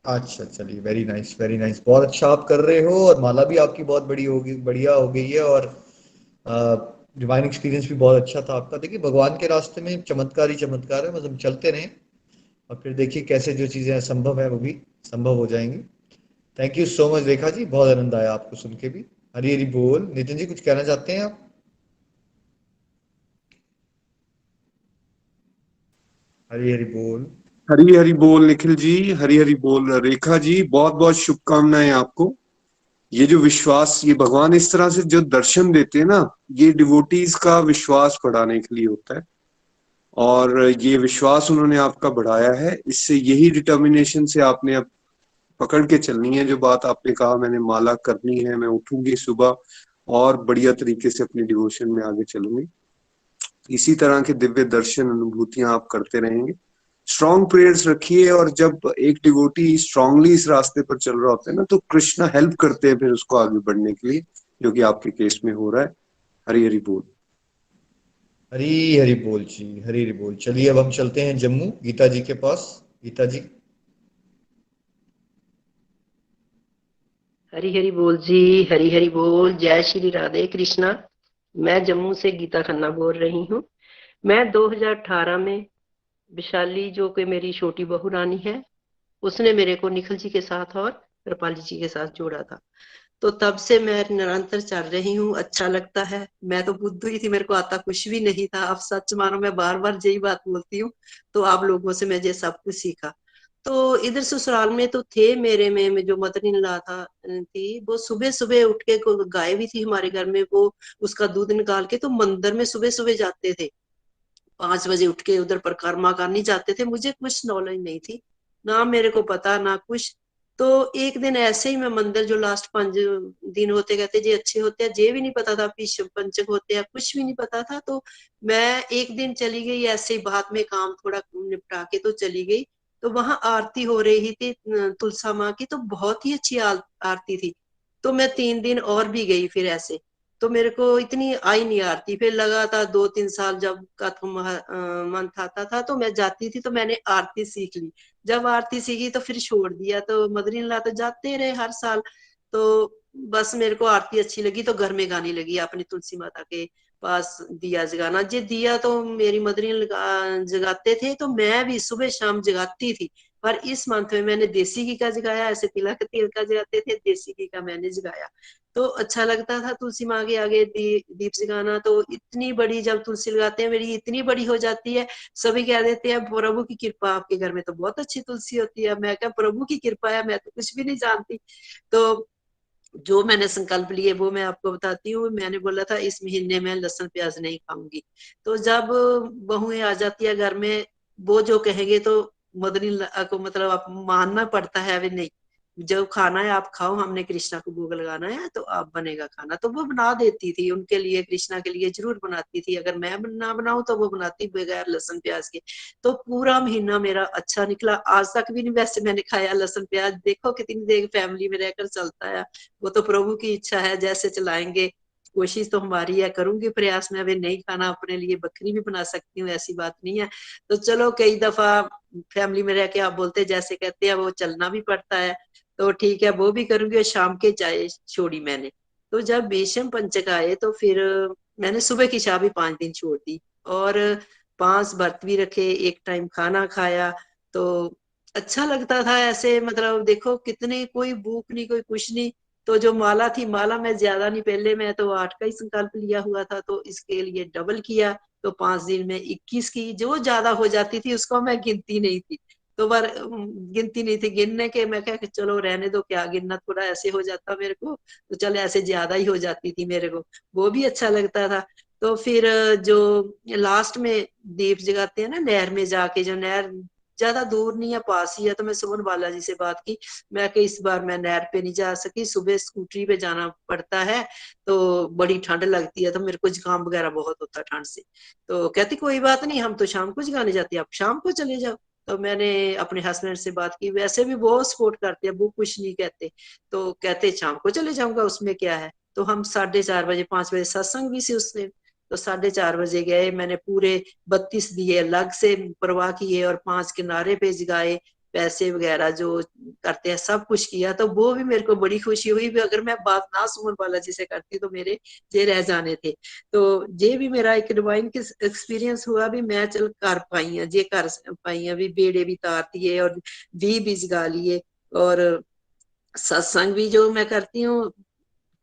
अच्छा, चलिए, वेरी नाइस, वेरी नाइस। बहुत अच्छा आप कर रहे हो, और माला भी आपकी बहुत बड़ी होगी, बढ़िया हो गई है। और डिवाइन एक्सपीरियंस भी बहुत अच्छा था आपका। देखिए, भगवान के रास्ते में चमत्कार ही चमत्कार है, मतलब चलते रहें और फिर देखिए कैसे जो चीजें असंभव है वो भी संभव हो जाएंगी। Thank you so much Rekha ji, बहुत आनंद आया आपको सुन के भी। हरी हरी बोल। नितिन जी, कुछ कहना चाहते हैं आप? हरी हरी बोल। हरी हरी बोल निखिल जी, हरी हरी बोल रेखा जी, बहुत बहुत शुभकामनाएं आपको। ये जो विश्वास, ये भगवान इस तरह से जो दर्शन देते हैं ना, ये डिवोटीज का विश्वास बढ़ाने के लिए होता है। और ये विश्वास उन्होंने आपका बढ़ाया है, इससे यही डिटर्मिनेशन से आपने अब पकड़ के चलनी है जो बात आपने कहा, मैंने माला करनी है, मैं उठूंगी सुबह और बढ़िया तरीके से अपनी डिवोशन में आगे चलूंगी। इसी तरह के दिव्य दर्शन अनुभूतियां आप करते रहेंगे। स्ट्रॉन्ग प्रेयर्स रखिए, और जब एक डिवोटी स्ट्रांगली इस रास्ते पर चल रहा होता है ना, तो कृष्णा हेल्प करते हैं फिर उसको आगे बढ़ने के लिए, जो कि आपके केस में हो रहा है। हरी हरी बोल। हरी हरी बोल जी, हरी हरी बोल। चलिए, अब हम चलते हैं जम्मू, गीता जी के पास। गीता जी। हरी हरी बोल जी, हरी हरी बोल। जय श्री राधे कृष्णा। मैं जम्मू से गीता खन्ना बोल रही हूँ। मैं 2018 में विशाली, जो कि मेरी छोटी बहू रानी है, उसने मेरे को निखिल जी के साथ और कृपाली जी के साथ जोड़ा था। तो तब से मैं निरंतर चल रही हूँ। अच्छा लगता है। मैं तो बुद्धू ही थी, मेरे को आता कुछ भी नहीं था। अब सच मानो, मैं बार बार यही बात बोलती हूँ। तो आप लोगों से मैं ये सब कुछ सीखा। तो इधर ससुराल में तो थे मेरे में जो मदर इन लॉ था थी, वो सुबह सुबह उठ के, गाय भी थी हमारे घर में, वो उसका दूध निकाल के तो मंदिर में सुबह सुबह जाते थे। 5 बजे उठ के उधर परिक्रमा करने जाते थे। मुझे कुछ नॉलेज नहीं थी, ना मेरे को पता ना कुछ। तो एक दिन ऐसे ही मैं मंदिर, जो लास्ट 5 दिन होते कहते जे अच्छे होते हैं, जे भी नहीं पता था विश्व पंचक होते हैं, कुछ भी नहीं पता था। तो मैं एक दिन चली गई ऐसे ही, बाद में काम थोड़ा निपटा के तो चली गई। तो वहां आरती हो रही थी तुलसा माँ की, तो बहुत ही अच्छी आरती थी। तो मैं 3 दिन और भी गई फिर ऐसे। तो मेरे को इतनी आई नहीं आरती। फिर लगातार 2-3 साल जब कथा मंथ आता था तो मैं जाती थी, तो मैंने आरती सीख ली। जब आरती सीखी तो फिर छोड़ दिया। तो मदर इन लॉ तो जाते रहे हर साल। तो बस मेरे को आरती अच्छी लगी, तो घर में गाने लगी अपनी तुलसी माता के पास दिया जगाना। जे दिया तो मेरी मदर इन लॉ जगाते थे, तो मैं भी सुबह शाम जगाती थी। पर इस मंथ में मैंने देसी घी का जगाया, ऐसे तिला के तेल का जगाते थे, देसी घी का मैंने जगाया। तो अच्छा लगता था तुलसी माँ के आगे दीप जगाना। तो इतनी बड़ी, जब तुलसी लगाते हैं मेरी इतनी बड़ी हो जाती है, सभी कह देते हैं प्रभु की कृपा, आपके घर में तो बहुत अच्छी तुलसी होती है। मैं क्या, प्रभु की कृपा है, मैं तो कुछ भी नहीं जानती। तो जो मैंने संकल्प लिए वो मैं आपको बताती हूँ। मैंने बोला था इस महीने में लहसुन प्याज नहीं खाऊंगी। तो जब बहुएं आ जाती है घर में, वो जो कहेंगे तो मदनी को मतलब आप मानना पड़ता है। अभी नहीं, जो खाना है आप खाओ, हमने कृष्णा को भोग लगाना है तो आप बनेगा खाना। तो वो बना देती थी उनके लिए, कृष्णा के लिए जरूर बनाती थी। अगर मैं ना बनाऊं तो वो बनाती बगैर लहसुन प्याज के। तो पूरा महीना मेरा अच्छा निकला। आज तक भी नहीं वैसे मैंने खाया लहसुन प्याज। देखो कितनी देर फैमिली में रहकर चलता है, वो तो प्रभु की इच्छा है, जैसे चलाएंगे। कोशिश तो हमारी है, करूंगी प्रयास। मैं अभी नहीं खाना, अपने लिए बकरी भी बना सकती हूँ, ऐसी बात नहीं है। तो चलो, कई दफा फैमिली में रह के आप बोलते जैसे कहते हैं वो चलना भी पड़ता है। तो ठीक है, वो भी करूंगी। और शाम के चाय छोड़ी मैंने। तो जब भीष्म पंचक आए तो फिर मैंने सुबह की चाय भी 5 दिन छोड़ दी, और 5 व्रत भी रखे, एक टाइम खाना खाया। तो अच्छा लगता था ऐसे, मतलब देखो कितने, कोई भूख नहीं, कोई कुछ नहीं। तो जो माला थी, माला मैं ज्यादा नहीं, पहले मैं तो 8 का ही संकल्प लिया हुआ था, तो इसके लिए डबल किया। तो 5 दिन में 21 की, जो ज्यादा हो जाती थी उसको मैं गिनती नहीं थी। तो बार गिनती नहीं थी, गिनने के मैं क्या कि चलो रहने दो, क्या गिनना, थोड़ा ऐसे हो जाता मेरे को। तो चल ऐसे ज्यादा ही हो जाती थी मेरे को, वो भी अच्छा लगता था। तो फिर जो लास्ट में दीप जगाते हैं ना नहर में जाके, जो नहर ज्यादा दूर नहीं है, पास ही है। तो मैं सुमन बालाजी से बात की, मैं कि इस बार मैं नहर पे नहीं जा सकी, सुबह स्कूटरी पे जाना पड़ता है, तो बड़ी ठंड लगती है, तो मेरे को जुकाम वगैरह बहुत होता है ठंड से। तो कहती कोई बात नहीं, हम तो शाम को जगाने जाते हैं, आप शाम को चले जाओ। तो मैंने अपने हस्बैंड से बात की, वैसे भी बहुत सपोर्ट करते हैं, वो कुछ नहीं कहते। तो कहते शाम को चले जाऊंगा, उसमें क्या है। तो हम 4:30 बजे 5 बजे सत्संग भी से उसने, तो 4:30 बजे गए। मैंने पूरे 32 दिए अलग से परवाह किए, और 5 किनारे पे जगाए, पैसे वगैरह जो करते हैं सब कुछ किया। तो वो भी मेरे को बड़ी खुशी हुई भी, अगर मैं बात ना सुमन बालाजी से करती तो मेरे ये रह जाने थे। तो ये भी मेरा एक डिवाइन एक्सपीरियंस हुआ भी, मैं चल कर पाई हूं, ये कर पाई हूं भी, बेड़े भी तार दिए और भी जगा लिए। और सत्संग भी जो मैं करती हूँ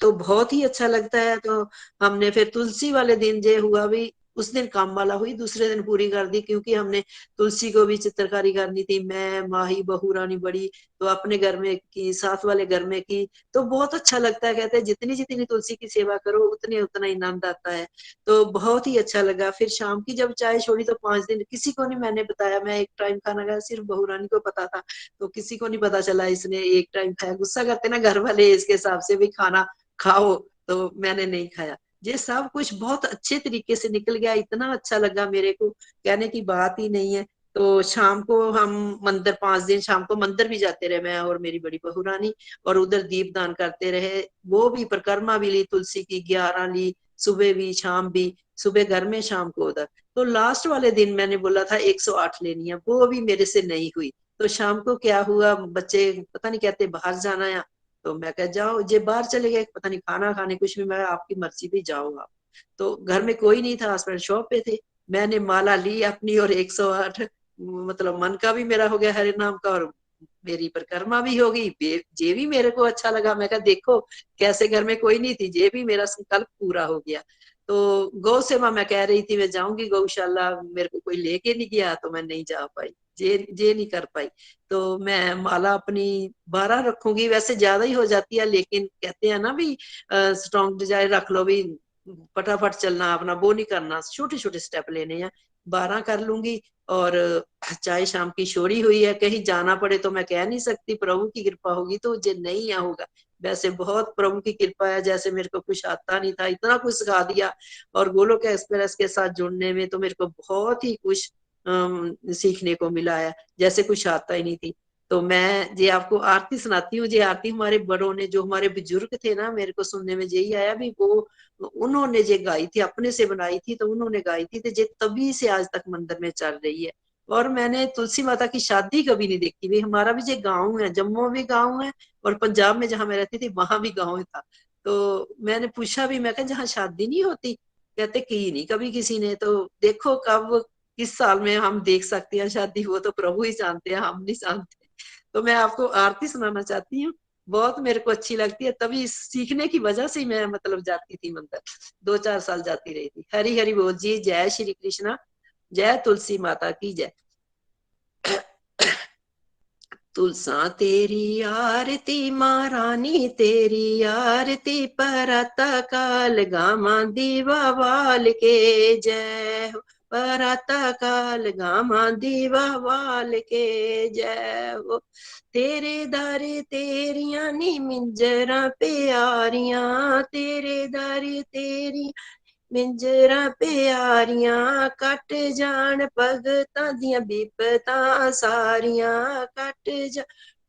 तो बहुत ही अच्छा लगता है। तो हमने फिर तुलसी वाले दिन जे हुआ भी, उस दिन काम वाला हुई, दूसरे दिन पूरी कर दी, क्योंकि हमने तुलसी को भी चित्रकारी करनी थी, मैं माही बहू रानी बड़ी। तो अपने घर में की, साथ वाले घर में की। तो बहुत अच्छा लगता है, कहते हैं जितनी जितनी तुलसी की सेवा करो उतने उतना ही आनंद आता है। तो बहुत ही अच्छा लगा। फिर शाम की जब चाय छोड़ी तो 5 दिन किसी को नहीं मैंने बताया, मैं एक टाइम खाना खाया, सिर्फ बहू रानी को पता था। तो किसी को नहीं पता चला इसने एक टाइम खाया। गुस्सा करते ना घर वाले इसके हिसाब से भी, खाना खाओ, तो मैंने नहीं खाया। ये सब कुछ बहुत अच्छे तरीके से निकल गया, इतना अच्छा लगा मेरे को, कहने की बात ही नहीं है। तो शाम को हम मंदिर, 5 दिन शाम को मंदिर भी जाते रहे, मैं और मेरी बड़ी बहू रानी, और उधर दीप दान करते रहे। वो भी परिक्रमा भी ली, तुलसी की 11 ली, सुबह भी शाम भी, सुबह घर में शाम को उधर। तो लास्ट वाले दिन मैंने बोला था 108 लेनी है, वो भी मेरे से नहीं हुई। तो शाम को क्या हुआ, बच्चे पता नहीं कहते बाहर जाना है, तो मैं कह जाओ, जे बाहर चले गए, पता नहीं खाना खाने कुछ भी। मैं आपकी मर्जी भी, जाओ आप। तो घर में कोई नहीं था, हस्बैंड शॉप पे थे। मैंने माला ली अपनी, और 108 मतलब मन का भी मेरा हो गया हरे नाम का, और मेरी परिक्रमा भी हो गई। जे भी मेरे को अच्छा लगा, मैं कहा देखो कैसे, घर में कोई नहीं थी, जे भी मेरा संकल्प पूरा हो गया। तो गौ सेवा मैं कह रही थी मैं जाऊंगी गौशाला, मेरे को कोई लेके नहीं गया, तो मैं नहीं जा पाई, जे नहीं कर पाई। तो मैं माला अपनी 12 रखूंगी, वैसे ज्यादा ही हो जाती है, लेकिन कहते हैं ना भी स्ट्रॉन्ग डिजायर रख लो भी, फटाफट चलना अपना, वो नहीं करना, छोटे छोटे स्टेप लेने हैं। 12 कर लूंगी। और चाहे शाम की छोड़ी हुई है, कहीं जाना पड़े तो मैं कह नहीं सकती, प्रभु की कृपा होगी तो जे नहीं होगा। वैसे बहुत प्रभु की कृपा है, जैसे मेरे को कुछ आता नहीं था, इतना कुछ सिखा दिया। और गोलोक एक्सप्रेस के साथ जुड़ने में तो मेरे को बहुत ही कुछ सीखने को मिला है, जैसे कुछ आता ही नहीं थी। तो मैं ये आपको आरती सुनाती हूँ। ये आरती हमारे बड़ों ने, जो हमारे बुजुर्ग थे ना, मेरे को सुनने में यही आया भी, वो उन्होंने ये गाई थी, अपने से बनाई थी, तो उन्होंने गाई थी, तो ये तभी से आज तक मंदिर में चल रही है। और मैंने तुलसी माता की शादी कभी नहीं देखी भी। हमारा भी ये गाँव है, जम्मू भी गाँव है, और पंजाब में जहां मैं रहती थी वहां भी गाँव था। तो मैंने पूछा भी, मैं कहा जहाँ शादी नहीं होती, कहते की नहीं कभी किसी ने। तो देखो कब किस साल में हम देख सकते हैं शादी, वो तो प्रभु ही जानते हैं, हम नहीं जानते। तो मैं आपको आरती सुनाना चाहती हूँ, बहुत मेरे को अच्छी लगती है, तभी सीखने की वजह से मैं मतलब जाती थी मंदिर, 2-4 साल जाती रही थी। हरी हरी बोल जी, जय श्री कृष्णा, जय तुलसी माता की जय। तुलसा तेरी आरती मां रानी तेरी आरती पराता काल गामा दीवा वाल के जय हो पराता काल गामा दीवा वाल के जय हो तेरे दारे तेरियां नी मिंजरा प्यारियां तेरे दारे तेरी मिंजरा प्यारियां कट जान भगतां दियां बिपतां सारियां कट जा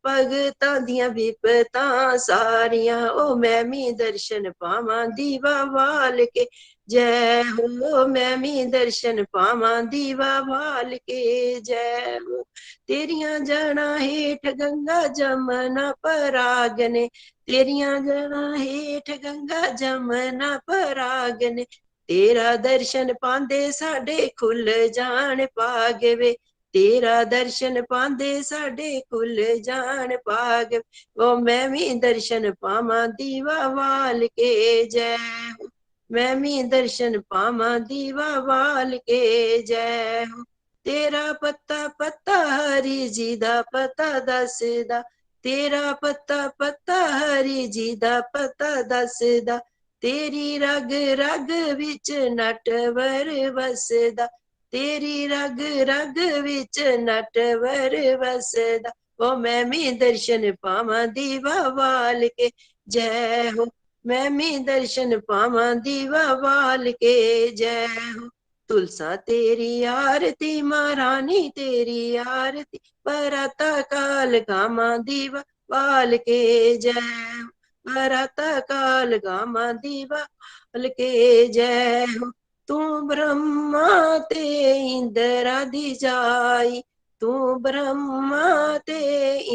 भगतां दियां बिपतां सारियां ओ मैं मी दर्शन पावां दीवा वाल के जय हो मैं मी दर्शन पावां दीवा वाल के जय हो तेरियां जड़ा हेठ गंगा जमना परागने तेरियां जड़ा हेठ गंगा जमना परागने तेरा दर्शन पांदे साडे खुल जान पाग वे तेरा दर्शन पांदे साडे खुल जान पाग ओ मैं भी दर्शन पावां दीवा वाल के जय हो मैं भी दर्शन पावां दीवा वाल के जय हो तेरा पत्ता पत्ता हरि जी दा पता दसदा तेरा पत्ता पत्ता हरि जी दा पता दसदा तेरी रग रग विच नटवर वसदा तेरी रग रग विच नटवर वसदा ओ मैं मी दर्शन पावां दीवा वाल के जय हो मैं मी दर्शन पावां दीवा वाल के जय हो तुलसा तेरी आरती महारानी तेरी आरती पराता काल गामा दीवा वाल के जय हो पराता काल गामा दीवा वाल के जय हो तू ब्रह्मा ते इंद्रा दी जाई तू ब्रह्मा ते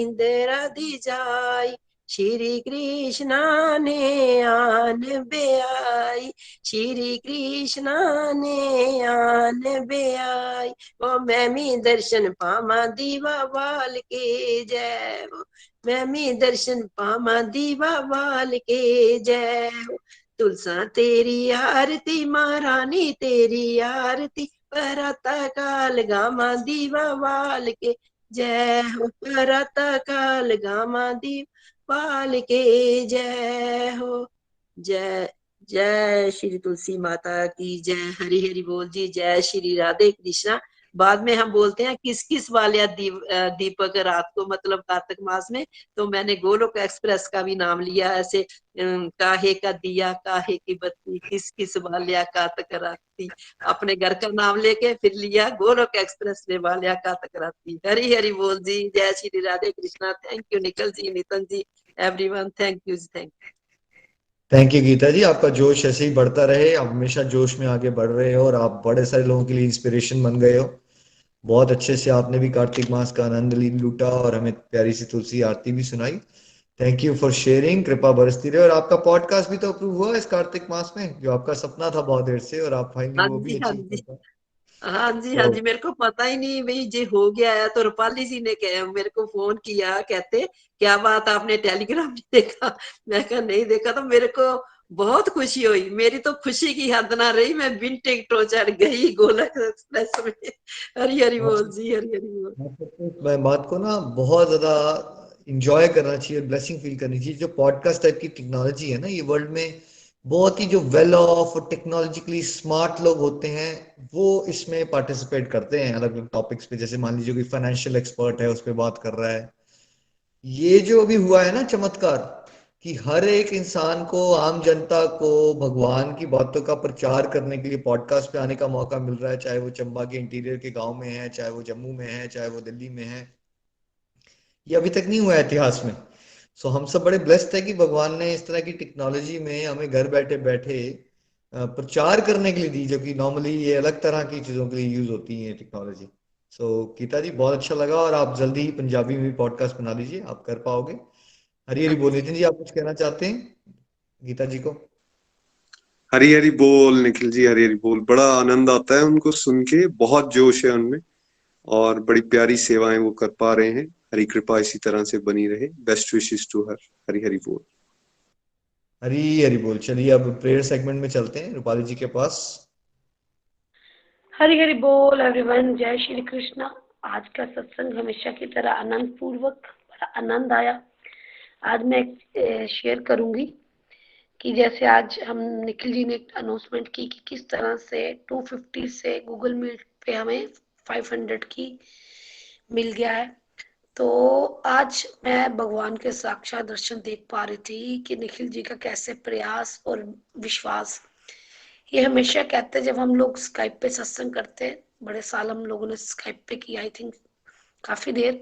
इंद्रा दी जाई श्री कृष्णा ने आन बेआई श्री कृष्णा ने आन बेआई ओ मैं मी दर्शन पावां दीवा वाल के जय हो मैं मी दर्शन पावां दीवा वाल के जय हो तुलसा तेरी आरती महारानी तेरी आरती पराता काल गामा दीवा वाल के जय हो पराता काल गामा दीवा वाल के जय हो जय जय श्री तुलसी माता की जय हरि हरि बोल जी जय श्री राधे कृष्णा बाद में हम बोलते हैं किस किस वाले दीपक रात को मतलब कार्तिक मास में तो मैंने गोलोक एक्सप्रेस का भी नाम लिया ऐसे काहे का दिया काहे की बत्ती किस किस वालिया कार्तिक राती अपने घर का नाम लेके फिर लिया गोलोक एक्सप्रेस में वालिया कार्तिक राती हरि हरि बोल जी जय Shri Radhe Krishna thank you Nikhil ji Nitin ji everyone thank you thank you Geeta ji, आपका जोश ऐसे ही बढ़ता रहे, आप हमेशा जोश में आगे बढ़ रहे हो और आप बड़े सारे लोगों के लिए इंस्पिरेशन बन गए हो। बहुत अच्छे से आपने भी कार्तिक मास का आनंद लूटा और हमें प्यारी सी तुलसी आरती भी सुनाई। थैंक यू फॉर शेयरिंग, कृपा बरसती रहे। और आपका पॉडकास्ट भी तो अप्रूव हुआ इस कार्तिक मास में, जो आपका सपना था बहुत देर से, और आप फाइनली हाँ वो भी जी हाँ अचीव जी कर पाए। हाँ जी हाँ तो जी मेरे को पता ही नहीं भाई जी हो गया है तो रूपाली जी ने कहा मेरे को फोन किया कहते क्या बात आपने टेलीग्राम नहीं देखा मैं कहा नहीं देखा तो मेरे को बहुत खुशी हुई मेरी तो खुशी की हद ना रही मैं बिन टिकटों चढ़ गई गोलक एक्सप्रेस में हरी हरी बोल जी हरी हरी बोल मैं बात को ना बहुत ज्यादा इंजॉय करना चाहिए, ब्लेसिंग फील करनी चाहिए। जो पॉडकास्ट टाइप की टेक्नोलॉजी है ना, ये वर्ल्ड में बहुत ही जो वेल ऑफ और टेक्नोलॉजिकली स्मार्ट लोग होते हैं वो इसमें पार्टिसिपेट करते हैं अलग अलग टॉपिक्स पे। जैसे मान लीजिए कोई फाइनेंशियल एक्सपर्ट है, उस पर बात कर रहा है। ये जो अभी हुआ है ना चमत्कार, कि हर एक इंसान को, आम जनता को भगवान की बातों का प्रचार करने के लिए पॉडकास्ट पे आने का मौका मिल रहा है, चाहे वो चंबा के इंटीरियर के गांव में है, चाहे वो जम्मू में है, चाहे वो दिल्ली में है। ये अभी तक नहीं हुआ है इतिहास में। सो हम सब बड़े ब्लेस्ड है कि भगवान ने इस तरह की टेक्नोलॉजी में हमें घर बैठे बैठे प्रचार करने के लिए दी, जो कि नॉर्मली ये अलग तरह की चीजों के लिए यूज होती है टेक्नोलॉजी। सो गीता जी बहुत अच्छा लगा, और आप जल्दी ही पंजाबी में भी पॉडकास्ट बना लीजिए, आप कर पाओगे। हरी हरी बोल। नितिन जी, आप कुछ कहना चाहते हैं गीता जी को? हरी हरी बोल निखिल जी, हरी हरी बोल। बड़ा आनंद आता है उनको सुन के, बहुत जोश है उनमें और बड़ी प्यारी सेवाएं वो कर पा रहे हैं। हरी कृपा इसी तरह से बनी रहे। Best wishes to her. Hari Hari बोल। हरी हरी बोल। चलिए अब प्रेयर सेगमेंट में चलते हैं रूपाली जी के पास। हरि हरि बोल एवरीवन, जय श्री कृष्णा। आज का सत्संग हमेशा की तरह आनंद पूर्वक बड़ा आनंद आया। आज मैं शेयर करूंगी कि जैसे आज हम निखिल जी ने अनाउंसमेंट की कि किस तरह से 250 से गूगल मीट पे हमें 500 की मिल गया है। तो आज मैं भगवान के साक्षात दर्शन देख पा रही थी कि निखिल जी का कैसे प्रयास और विश्वास। ये हमेशा कहते हैं जब हम लोग स्काइप पे सत्संग करते हैं, बड़े साल हम लोगों ने स्काइप पे किया, आई थिंक काफी देर,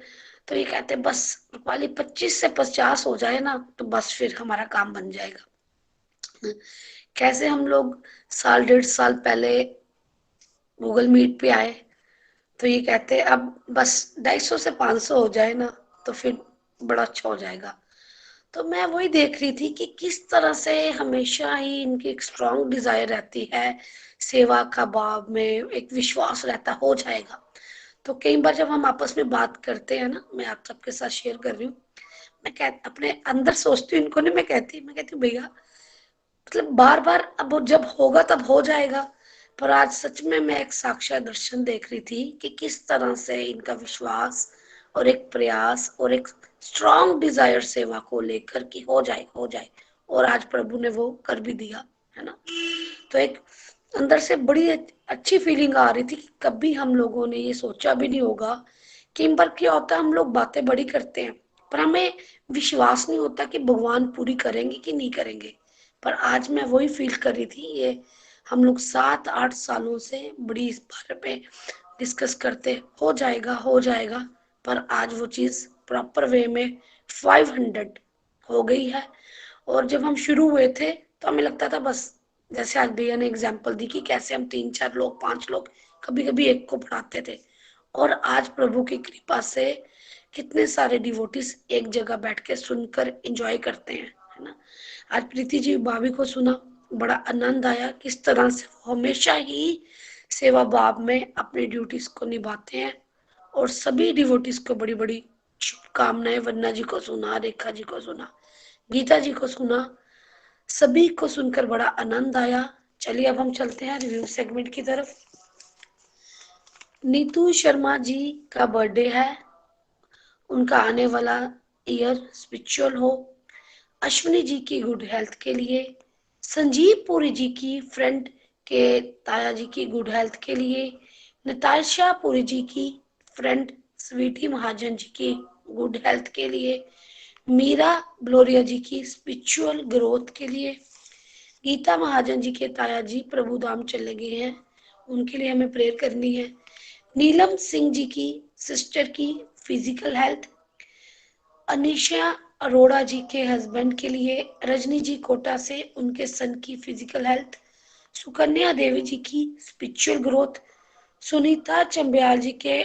तो ये कहते हैं बस रूपाली 25 से 50 हो जाए ना तो बस फिर हमारा काम बन जाएगा। कैसे हम लोग साल 1.5 साल पहले गूगल मीट पे आए तो ये कहते हैं अब बस 250 से 500 हो जाए ना तो फिर बड़ा अच्छा हो जाएगा। तो मैं वही देख रही थी कि किस तरह से हमेशा ही इनकी एक स्ट्रॉन्ग डिजायर रहती है, सेवा का भाव में एक विश्वास रहता हो जाएगा। तो कई बार जब हम आपस में बात करते हैं ना, मैं आप सबके साथ शेयर कर रही हूँ, मैं अपने अंदर सोचती हूँ इनको नहीं, मैं कहती हूँ भैया मतलब बार बार अब वो जब होगा तब हो जाएगा। पर आज सच में मैं एक साक्षात दर्शन देख रही थी कि किस तरह से इनका विश्वास और एक प्रयास और एक स्ट्रॉन्ग डिजायर सेवा को लेकर कि हो जाए हो जाए, और आज प्रभु ने वो कर भी दिया, है ना। तो एक अंदर से बड़ी अच्छी फीलिंग आ रही थी कि कभी हम लोगों ने ये सोचा भी नहीं होगा कि इन बार क्या होता है, हम लोग बातें बड़ी करते हैं पर हमें विश्वास नहीं होता कि भगवान पूरी करेंगे कि नहीं करेंगे। पर आज मैं वही फील कर रही थी, ये हम लोग 7-8 सालों से बड़ी इस बारे में डिस्कस करते हो जाएगा हो जाएगा, पर आज वो चीज प्रॉपर वे में 500 हो गई है। और जब हम शुरू हुए थे तो हमें लगता था बस, जैसे आज भैया ने एग्जांपल दी कि कैसे हम 3-4 लोग 5 लोग कभी कभी एक को पढ़ाते थे, और आज प्रभु की कृपा से कितने सारे डिवोटीज एक जगह बैठ के सुनकर एंजॉय करते हैं, है ना। आज प्रीति जी भाभी को सुना, बड़ा आनंद आया किस तरह से वो हमेशा ही सेवा भाव में अपनी ड्यूटीज को निभाते हैं, और सभी डिवोटीज को बड़ी बड़ी शुभकामनाएं। वन्ना जी को सुना, रेखा जी को सुना, गीता जी को सुना, सभी को सुनकर बड़ा आनंद आया। चलिए अब हम चलते हैं रिव्यू सेगमेंट की तरफ। नीतू शर्मा जी का बर्थडे है, उनका आने वाला ईयर स्पिरिचुअल हो। अश्विनी जी की गुड हेल्थ के लिए, संजीव पुरी जी की फ्रेंड के ताया जी की गुड हेल्थ के लिए, नताशा पुरी जी की फ्रेंड स्वीटी महाजन जी की गुड हेल्थ के लिए, मीरा ग्लोरिया जी की स्पिरिचुअल ग्रोथ के लिए, गीता महाजन जी के ताया जी प्रभु धाम चले गए हैं, उनके लिए हमें प्रेयर करनी है। नीलम सिंह जी की सिस्टर की फिजिकल हेल्थ, अनिशा अरोड़ा जी के हस्बैंड के लिए, रजनी जी कोटा से उनके सन की फिजिकल हेल्थ, सुकन्या देवी जी की स्पिरिचुअल ग्रोथ, सुनीता चंबयाल जी के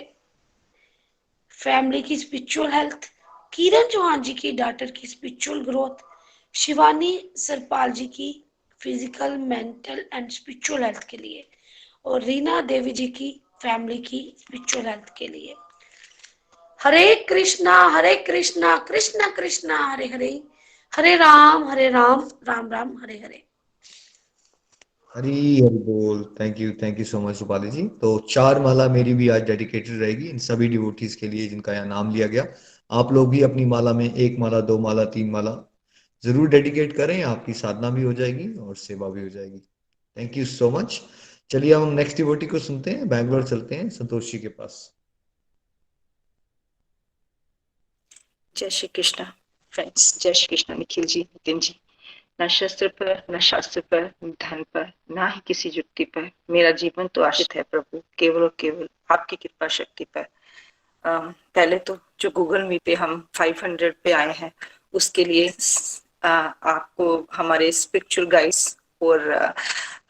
फैमिली की स्पिरिचुअल हेल्थ, किरण चौहान जी की डॉटर की स्पिरिचुअल ग्रोथ, शिवानी सरपाल जी की physical mental and spiritual health के लिए, और रीना देवी जी की फैमिली की स्पिरिचुअल हेल्थ के लिए। हरे कृष्णा कृष्ण कृष्णा हरे हरे, हरे राम राम राम हरे हरे। हरी हरि बोल। Thank you so much Rupali ji. तो 4 माला मेरी भी आज डेडिकेटेड रहेगी इन सभी डिवोटीज के लिए जिनका यहाँ नाम लिया गया। आप लोग भी अपनी माला में 1 माला 2 माला 3 माला जरूर डेडिकेट करें, आपकी साधना भी हो जाएगी और सेवा भी हो जाएगी। Thank you so much. चलिए हम नेक्स्ट डिवोटी को सुनते हैं, बैंगलोर चलते हैं संतोष जी के पास। जय श्री कृष्णा फ्रेंड्स, जय श्री कृष्णा निखिल जी, नितिन जी। न शस्त्र पर, न शास्त्र पर, न धन पर, ना ही किसी युक्ति पर, मेरा जीवन तो आश्रित है प्रभु केवल और केवल आपकी कृपा शक्ति पर। पहले तो जो गूगल मीट पे हम 500 पे आए हैं उसके लिए आपको, हमारे स्पिरिचुअल गाइड्स और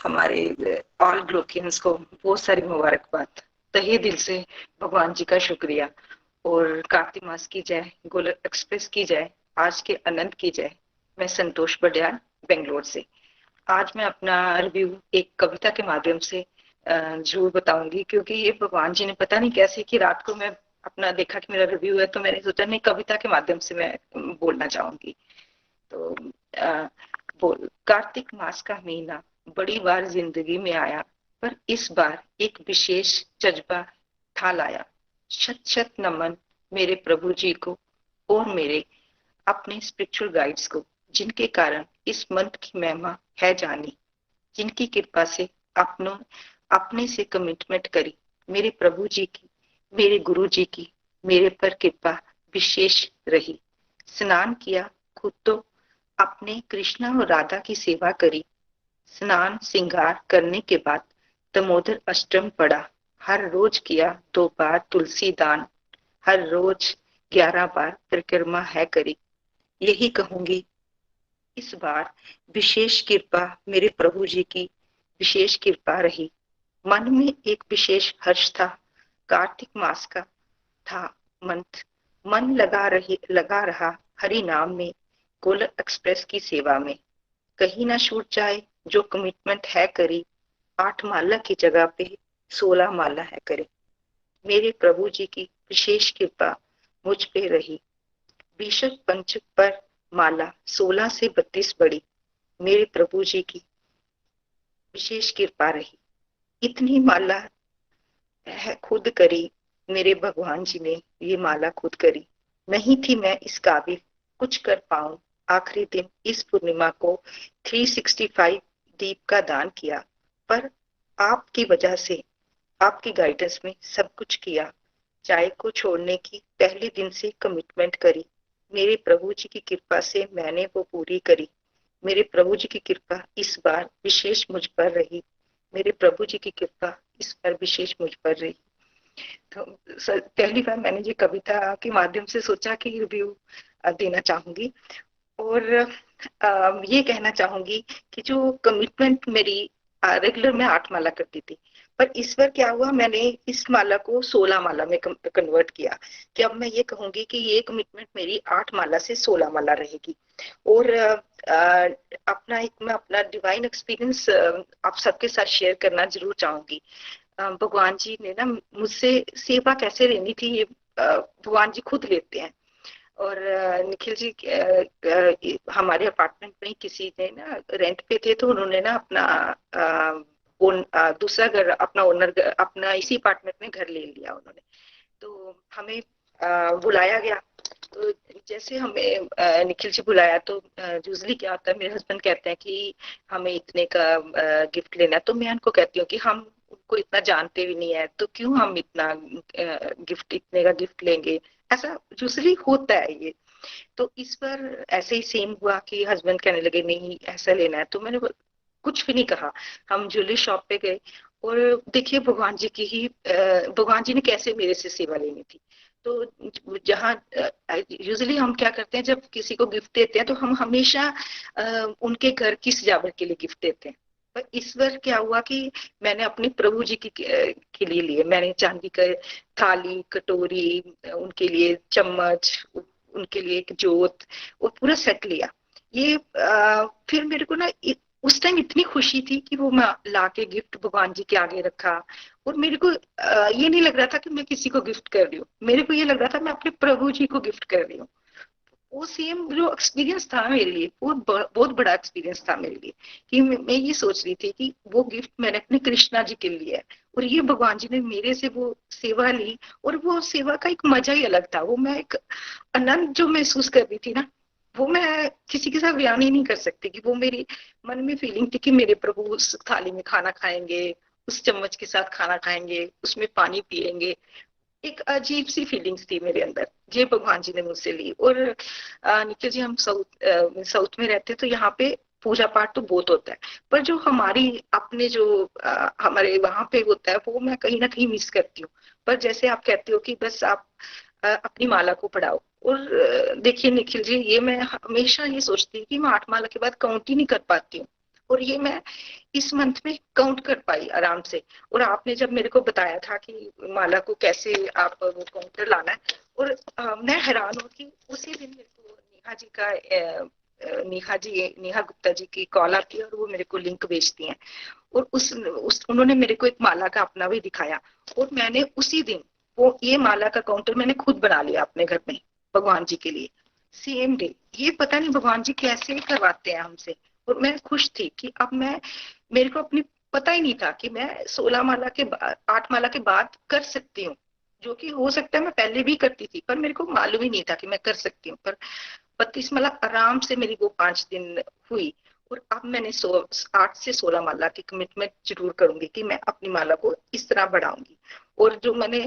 हमारे ऑल ग्लोकियंस को बहुत सारी मुबारकबाद। तहे दिल से भगवान जी का शुक्रिया। और कार्तिक मास की जय, गोलोक एक्सप्रेस की जय, आज के अनंत की जय। मैं संतोष बडियाल बेंगलोर से। आज मैं अपना रिव्यू एक कविता के माध्यम से जरूर बताऊंगी, क्योंकि ये भगवान जी ने पता नहीं कैसे कि रात को मैं अपना देखा कि मेरा रिव्यू है, तो मैंने सोचा नहीं कविता के माध्यम से मैं बोलना चाहूंगी। तो बोल, कार्तिक मास का महीना बड़ी बार जिंदगी में आया, पर इस बार एक विशेष जज्बा था लाया। शत शत नमन मेरे प्रभु जी को, और मेरे अपने स्पिरिचुअल गाइड्स को, जिनके कारण इस मंथ की महिमा है जानी, जिनकी कृपा से अपने से कमिटमेंट करी। मेरे प्रभु जी की, मेरे गुरु जी की मेरे पर कृपा विशेष रही। स्नान किया, खुद तो अपने कृष्णा और राधा की सेवा करी। स्नान श्रृंगार करने के बाद दामोदर अष्टम पढ़ा। हर रोज किया 2 बार तुलसी दान, हर रोज 11 बार परिक्रमा है करी। यही कहूंगी, इस बार विशेष कृपा मेरे प्रभु जी की विशेष कृपा रही। मन में एक विशेष हर्ष था। कार्तिक मास का था मंथ, मन लगा रहा हरि नाम में, गोलक एक्सप्रेस की सेवा में। कहीं ना छूट जाए जो कमिटमेंट है करी। 8 माला की जगह पे 16 माला है करे। मेरे प्रभु जी की विशेष कृपा मुझ पे रही। विशक पंचक पर माला 16 से 32 बढ़ी। मेरे प्रभु जी की विशेष कृपा रही। इतनी माला है खुद करी, मेरे भगवान जी ने ये माला खुद करी। नहीं थी मैं इस काबिल कुछ कर पाऊं। आखिरी दिन इस पूर्णिमा को 365 दीप का दान किया, पर आपकी वजह से, आपकी गाइडेंस में सब कुछ किया। चाय को छोड़ने की पहले दिन से कमिटमेंट करी। मेरे प्रभु जी की कृपा से मैंने वो पूरी करी। मेरे प्रभु जी की कृपा इस बार विशेष मुझ पर रही। मेरे प्रभु जी की कृपा इस बार विशेष मुझ पर रही। तो पहली बार मैंने ये कविता के माध्यम से सोचा कि रिव्यू देना चाहूंगी और ये कहना चाहूंगी कि जो कमिटमेंट मेरी रेगुलर में 8 माला करती थी, पर इस बार क्या हुआ, मैंने इस माला को 16 माला में कन्वर्ट किया कि अब मैं ये कहूंगी कि ये कमिटमेंट मेरी 8 माला से 16 माला रहेगी। और मैं अपना डिवाइन एक्सपीरियंस आप सबके साथ शेयर करना जरूर चाहूंगी। भगवान जी ने ना मुझसे सेवा कैसे लेनी थी, ये भगवान जी खुद लेते हैं। और निखिल जी हमारे अपार्टमेंट में किसी ने ना रेंट पे थे, तो उन्होंने ना अपना दूसरा घर, अपना ओनर अपना इसी अपार्टमेंट में घर ले लिया उन्होंने। तो हमें बुलाया गया। तो जैसे हमें निखिल जी बुलाया, तो यूजली क्या होता है, मेरे हस्बैंड कहते हैं कि हमें इतने का गिफ्ट लेना है। तो मैं उनको कहती हूँ कि हम उनको इतना जानते भी नहीं है, तो क्यों हम इतना इतने का गिफ्ट लेंगे। ऐसा यूजली होता है ये। तो इस बार ऐसे ही सेम हुआ कि हस्बैंड कहने लगे नहीं ऐसा लेना है। तो मैंने कुछ भी नहीं कहा, हम ज्वेलरी शॉप पे गए और देखिए भगवान जी की ही भगवान जी ने कैसे मेरे से सेवा लेनी थी। तो जहाँ यूजुअली हम क्या करते हैं, जब किसी को गिफ्ट देते हैं तो हम हमेशा उनके घर की सजावट के लिए गिफ्ट देते हैं। पर इस बार क्या हुआ कि मैंने अपने प्रभु जी के लिए लिए। मैंने चांदी का थाली, कटोरी, उनके लिए चम्मच, उनके लिए एक जोत और पूरा सेट लिया। ये फिर मेरे को ना उस टाइम इतनी खुशी थी कि वो मैं लाके गिफ्ट भगवान जी के आगे रखा। और मेरे को ये नहीं लग रहा था कि मैं किसी को गिफ्ट कर रही हूँ, मेरे को ये लग रहा था मैं अपने प्रभु जी को गिफ्ट कर रही हूँ। वो सेम जो एक्सपीरियंस था मेरे लिए, वो बहुत बड़ा एक्सपीरियंस था मेरे लिए कि मैं ये सोच रही थी कि वो गिफ्ट मैंने अपने कृष्णा जी के लिए है और ये भगवान जी ने मेरे से वो सेवा ली। और वो सेवा का एक मजा ही अलग था। वो मैं एक आनंद जो महसूस कर रही थी ना, वो मैं किसी के साथ बयान ही नहीं कर सकती कि वो मेरी मन में फीलिंग थी कि मेरे प्रभु उस थाली में खाना खाएंगे, उस चम्मच के साथ खाना खाएंगे, उसमें पानी पिएंगे। एक अजीब सी फीलिंग्स थी मेरे अंदर, ये भगवान जी ने मुझसे ली। और निखिल जी, हम साउथ में रहते हैं, तो यहाँ पे पूजा पाठ तो बहुत होता है, पर जो हमारी अपने जो हमारे वहां पे होता है वो मैं कहीं ना कहीं मिस करती हूँ। पर जैसे आप कहते हो कि बस आप अपनी माला को पढ़ाओ। और देखिए निखिल जी, ये मैं हमेशा ये सोचती हूँ कि मैं 8 माला के बाद काउंट ही नहीं कर पाती हूँ, और ये मैं इस मंथ में काउंट कर पाई आराम से। और आपने जब मेरे को बताया था कि माला को कैसे आप वो काउंटर लाना है, और मैं हैरान हूँ कि उसी दिन मेरे को नेहा गुप्ता जी की कॉल आती है और वो मेरे को लिंक भेजती हैं। और उन्होंने मेरे को एक माला का अपना भी दिखाया, और मैंने उसी दिन वो ये माला का काउंटर मैंने खुद बना लिया अपने घर में भगवान जी के लिए, सेम डे। ये पता नहीं भगवान जी कैसे करवाते हैं हमसे। और मैं खुश थी कि अब मेरे को अपनी पता ही नहीं था कि मैं 16 माला के बाद 8 माला के बाद कर सकती हूँ जो कि हो सकता है मैं पहले भी करती थी, पर मेरे को मालूम ही नहीं था कि मैं कर सकती हूँ। पर 32 माला आराम से मेरी वो 5 दिन हुई, और अब मैंने 8 से 16 माला की कमिटमेंट जरूर करूंगी कि मैं अपनी माला को इस तरह बढ़ाऊंगी। और जो मैंने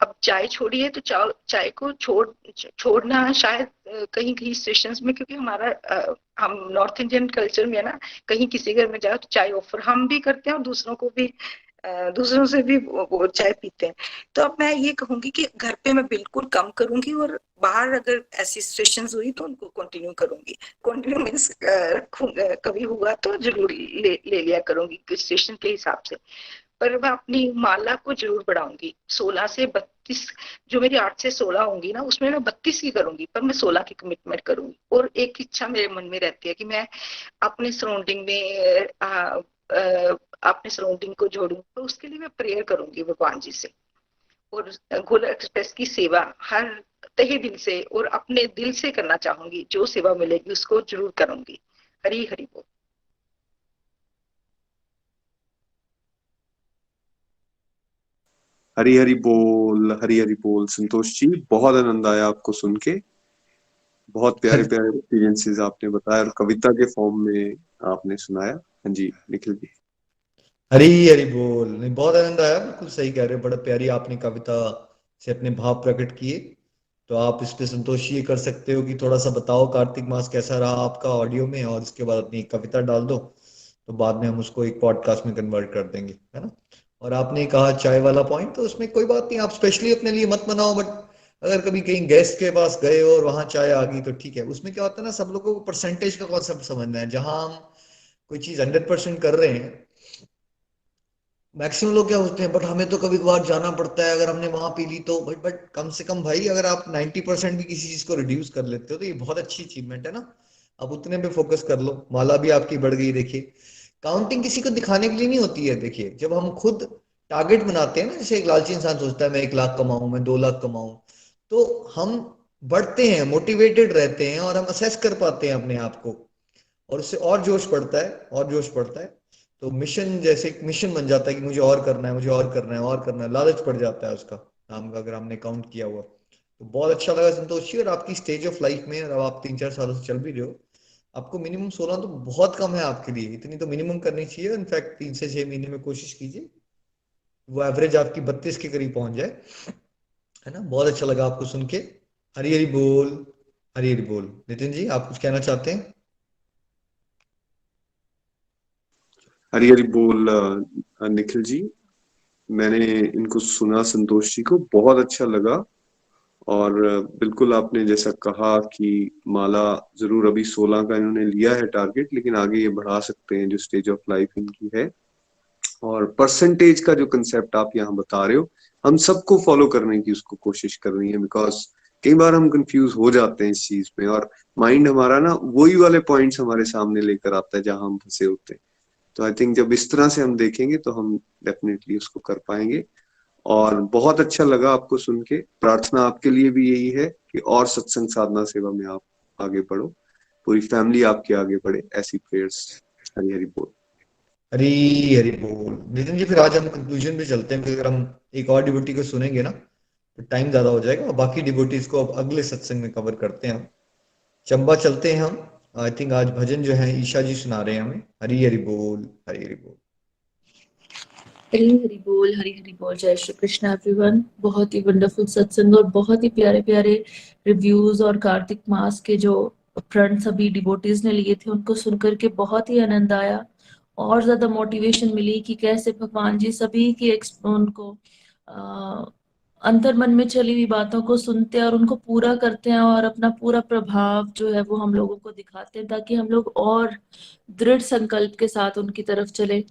अब चाय छोड़ी है, तो चाय को छोड़ना शायद कहीं कहीं स्टेशंस में, क्योंकि हमारा हम नॉर्थ इंडियन कल्चर में है ना, कहीं किसी घर में जाओ तो चाय ऑफर हम भी करते हैं और दूसरों को भी, दूसरों से भी वो चाय पीते हैं। तो अब मैं ये कहूंगी कि घर पे मैं बिल्कुल कम करूंगी, और बाहर अगर ऐसी सिचुएशंस हुई तो उनको कंटिन्यू करूंगी। कंटिन्यू मीन्स कभी हुआ तो जरूर ले लिया करूंगी सिचुएशन के हिसाब से। पर मैं अपनी माला को जरूर बढ़ाऊंगी। 16 से 32, जो मेरी 8 से 16 होंगी ना, उसमें मैं 32 की करूंगी, पर मैं 16 की कमिटमेंट करूंगी। और एक इच्छा मेरे मन में रहती है कि मैं अपने सराउंडिंग में अपने सराउंडिंग को जोड़ूं, तो उसके लिए मैं प्रेयर करूंगी भगवान जी से। और गोल्डन एक्सप्रेस की सेवा हर तहे दिल से और अपने दिल से करना चाहूंगी। जो सेवा मिलेगी उसको जरूर करूंगी। हरी हरी बोल। हरी हरी बोल, हरी हरी बोल। संतोष जी, बहुत आनंद आया आपको सुन के। बहुत प्यारे प्यारे एक्सपीरियंसेस आपने बताया और कविता के फॉर्म में आपने सुनाया। हाँ जी निखिल जी। हरी हरी बोल। नहीं, बहुत आनंद आया, बिल्कुल सही कह रहे हो, बड़ा प्यारी आपने कविता से अपने भाव प्रकट किए। तो आप इस पे संतोष ये कर सकते हो कि थोड़ा सा बताओ कार्तिक मास कैसा रहा आपका ऑडियो में, और इसके बाद अपनी एक कविता डाल दो, तो बाद में हम उसको एक पॉडकास्ट में कन्वर्ट कर देंगे, है ना। और आपने कहा चाय वाला पॉइंट, तो उसमें कोई बात नहीं, आप स्पेशली अपने लिए मत बनाओ, बट अगर कभी कहीं गेस्ट के पास गए और वहां चाय आ गई तो ठीक है। उसमें क्या होता है ना, सब लोगों को परसेंटेज का कॉन्सेप्ट समझना है। जहां हम कोई चीज 100% कर रहे हैं, मैक्सिमम लोग क्या सोचते हैं, बट हमें तो कभी कभार जाना पड़ता है, अगर हमने वहां पी ली तो, बट कम से कम भाई अगर आप 90% भी किसी चीज को रिड्यूस कर लेते हो तो ये बहुत अच्छी अचीवमेंट है ना। अब उतने पे फोकस कर लो, माला भी आपकी बढ़ गई। देखिए, काउंटिंग किसी को दिखाने के लिए नहीं होती है। देखिए, जब हम खुद टारगेट बनाते हैं ना, जैसे एक लालची इंसान सोचता है मैं 1 लाख कमाऊं, मैं 2 लाख कमाऊं, तो हम बढ़ते हैं, मोटिवेटेड रहते हैं, और हम असेस कर पाते हैं अपने आप को, और उससे और जोश पड़ता है, और जोश पड़ता है। तो मिशन, जैसे एक मिशन बन जाता है कि मुझे और करना है, मुझे और करना है, और करना है, लालच पड़ जाता है उसका नाम का, अगर हमने काउंट किया हुआ। तो बहुत अच्छा लगा संतोष जी। और आपकी स्टेज ऑफ लाइफ में, और अब आप 3-4 सालों से चल भी रहे हो, आपको मिनिमम 16 तो बहुत कम है आपके लिए, इतनी तो मिनिमम करनी चाहिए। इनफैक्ट 3 से 6 महीने में कोशिश कीजिए वो एवरेज आपकी 32 के करीब पहुंच जाए, है ना। बहुत अच्छा लगा आपको सुन के। हरी हरी बोल, हरी हरी बोल। नितिन जी, आप कुछ कहना चाहते हैं? हरी हरी बोल। निखिल जी, मैंने इनको सुना, संतोष जी को बहुत अच्छा लगा। और बिल्कुल आपने जैसा कहा कि माला जरूर अभी 16 का इन्होंने लिया है टारगेट, लेकिन आगे ये बढ़ा सकते हैं जो स्टेज ऑफ लाइफ इनकी है। और परसेंटेज का जो कंसेप्ट आप यहाँ बता रहे हो, हम सबको फॉलो करने की उसको कोशिश करनी है, बिकॉज कई बार हम कंफ्यूज हो जाते हैं इस चीज में, और माइंड हमारा ना वही वाले पॉइंट्स हमारे सामने लेकर आता है जहां हम फंसे होते हैं। तो आई थिंक जब इस तरह से हम देखेंगे तो हम डेफिनेटली उसको कर पाएंगे। और बहुत अच्छा लगा आपको सुन के। प्रार्थना आपके लिए भी यही है कि और सत्संग साधना सेवा में आप आगे बढ़ो, पूरी फैमिली आपके आगे बढ़े, ऐसी प्रेयर्स। हरी हरी बोल। हरी हरी बोल। नितिन जी, फिर आज हम कंक्लूजन पे चलते हैं, क्योंकि अगर हम एक और डिवोटी को सुनेंगे ना तो टाइम ज्यादा हो जाएगा, और बाकी डिवोटीज को अब अगले सत्संग में कवर करते हैं हम। चंबा चलते हैं हम। आई थिंक आज भजन जो है ईशा जी सुना रहे हैं हमें। हरी हरी बोल, हरी हरी बोल। हरी हरी बोल, हरी हरी बोल। जय श्री कृष्ण एवरीवन। बहुत ही वंडरफुल सत्संग और बहुत ही प्यारे प्यारे रिव्यूज, और कार्तिक मास के जो प्रण सभी डिवोटीज ने लिए थे उनको सुनकर के बहुत ही आनंद आया। और ज्यादा मोटिवेशन मिली कि कैसे भगवान जी सभी की उनको अंतर मन में चली हुई बातों को सुनते हैं और उनको पूरा करते हैं, और अपना पूरा प्रभाव जो है वो हम लोगों को दिखाते हैं, ताकि हम लोग और दृढ़ संकल्प के साथ उनकी तरफ चले।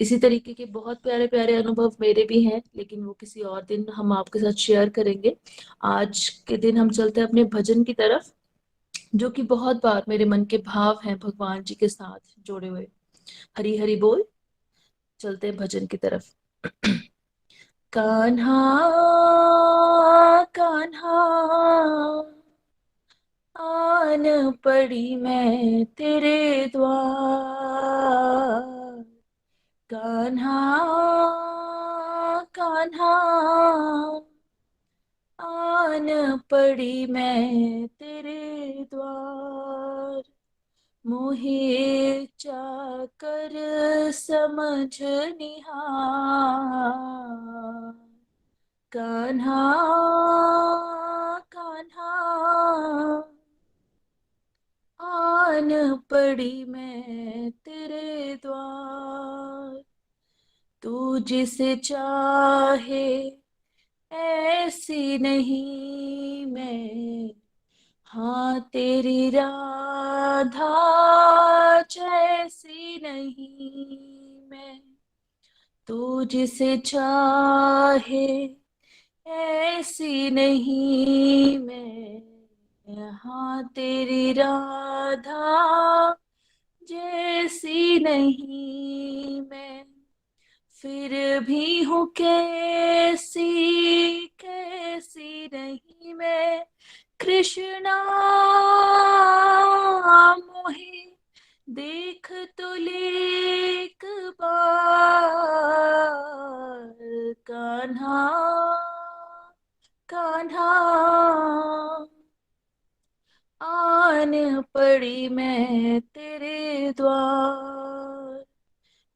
इसी तरीके के बहुत प्यारे प्यारे अनुभव मेरे भी हैं, लेकिन वो किसी और दिन हम आपके साथ शेयर करेंगे। आज के दिन हम चलते हैं अपने भजन की तरफ, जो कि बहुत बार मेरे मन के भाव हैं भगवान जी के साथ जोड़े हुए। हरी हरी बोल। चलते हैं भजन की तरफ। कान्हा कान्हा आन पड़ी मैं तेरे द्वार। कान्हा कान्हा आन पड़ी मैं तेरे द्वार, मोहे चाकर समझ निहार, कान्हा कान्हा आन पड़ी मैं तेरे द्वार, तू जिसे चाहे ऐसी नहीं मैं, हाँ तेरी राधा जैसी नहीं मैं, तू जिसे चाहे ऐसी नहीं मैं, हाँ तेरी राधा जैसी नहीं मैं, फिर भी हूँ कैसी कैसी नहीं मैं, कृष्णा मोहे देख तो ले एक बार, कान्हा कान्हा आन पड़ी मैं तेरे द्वार,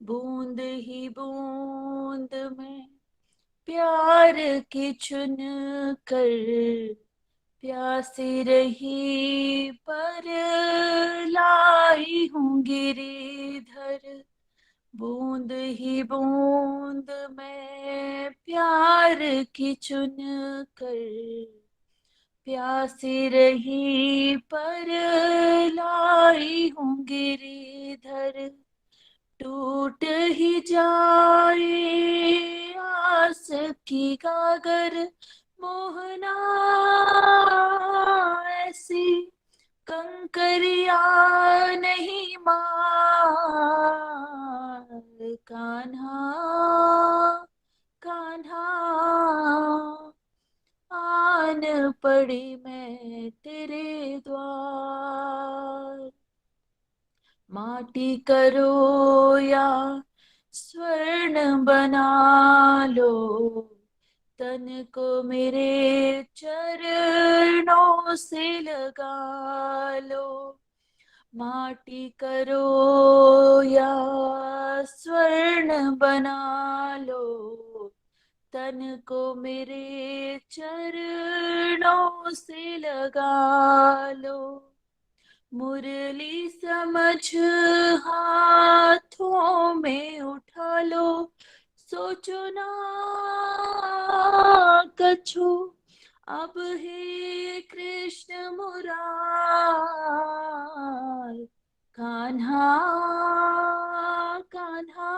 बूंद ही बूंद में प्यार की चुन कर, प्यासी रही पर लाई हूँ गिरिधर, बूंद ही बूंद में प्यार की चुन कर, प्यासी रही पर लाई हूँ गिरिधर, टूट ही जाए आस की गागर, मोहना ऐसी कंकरिया नहीं मार, कान्हा कान्हा आन पड़ी मैं तेरे द्वार, माटी करो या स्वर्ण बना लो, तन को मेरे चरणों से लगा लो, माटी करो या स्वर्ण बना लो, तन को मेरे चरणों से लगा लो, मुरली समझ हाथों में उठा लो, सोचो ना कछु अब हे कृष्ण मुरार, कान्हा कान्हा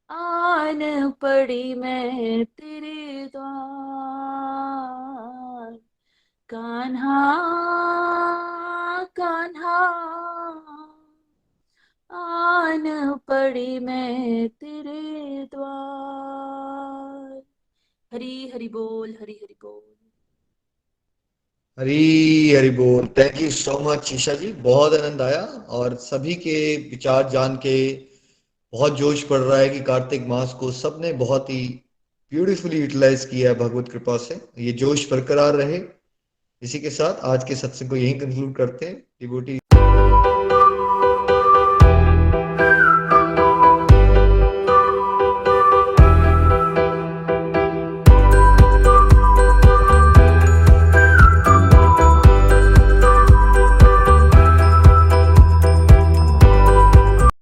आन पड़ी मैं तेरे द्वार, कान्हा कान्हा आन पड़ी मैं तेरे द्वार। हरी हरि बोल, हरी हरि बोल। हरी हरि बोल। Thank you so much Isha ji, बहुत आनंद आया और सभी के विचार जान के बहुत जोश पड़ रहा है कि कार्तिक मास को सबने बहुत ही ब्यूटीफुली यूटिलाइज किया है भगवत कृपा से। ये जोश बरकरार रहे। इसी के साथ आज के सत्संग को यहीं कंक्लूड करते हैं। डिवोटी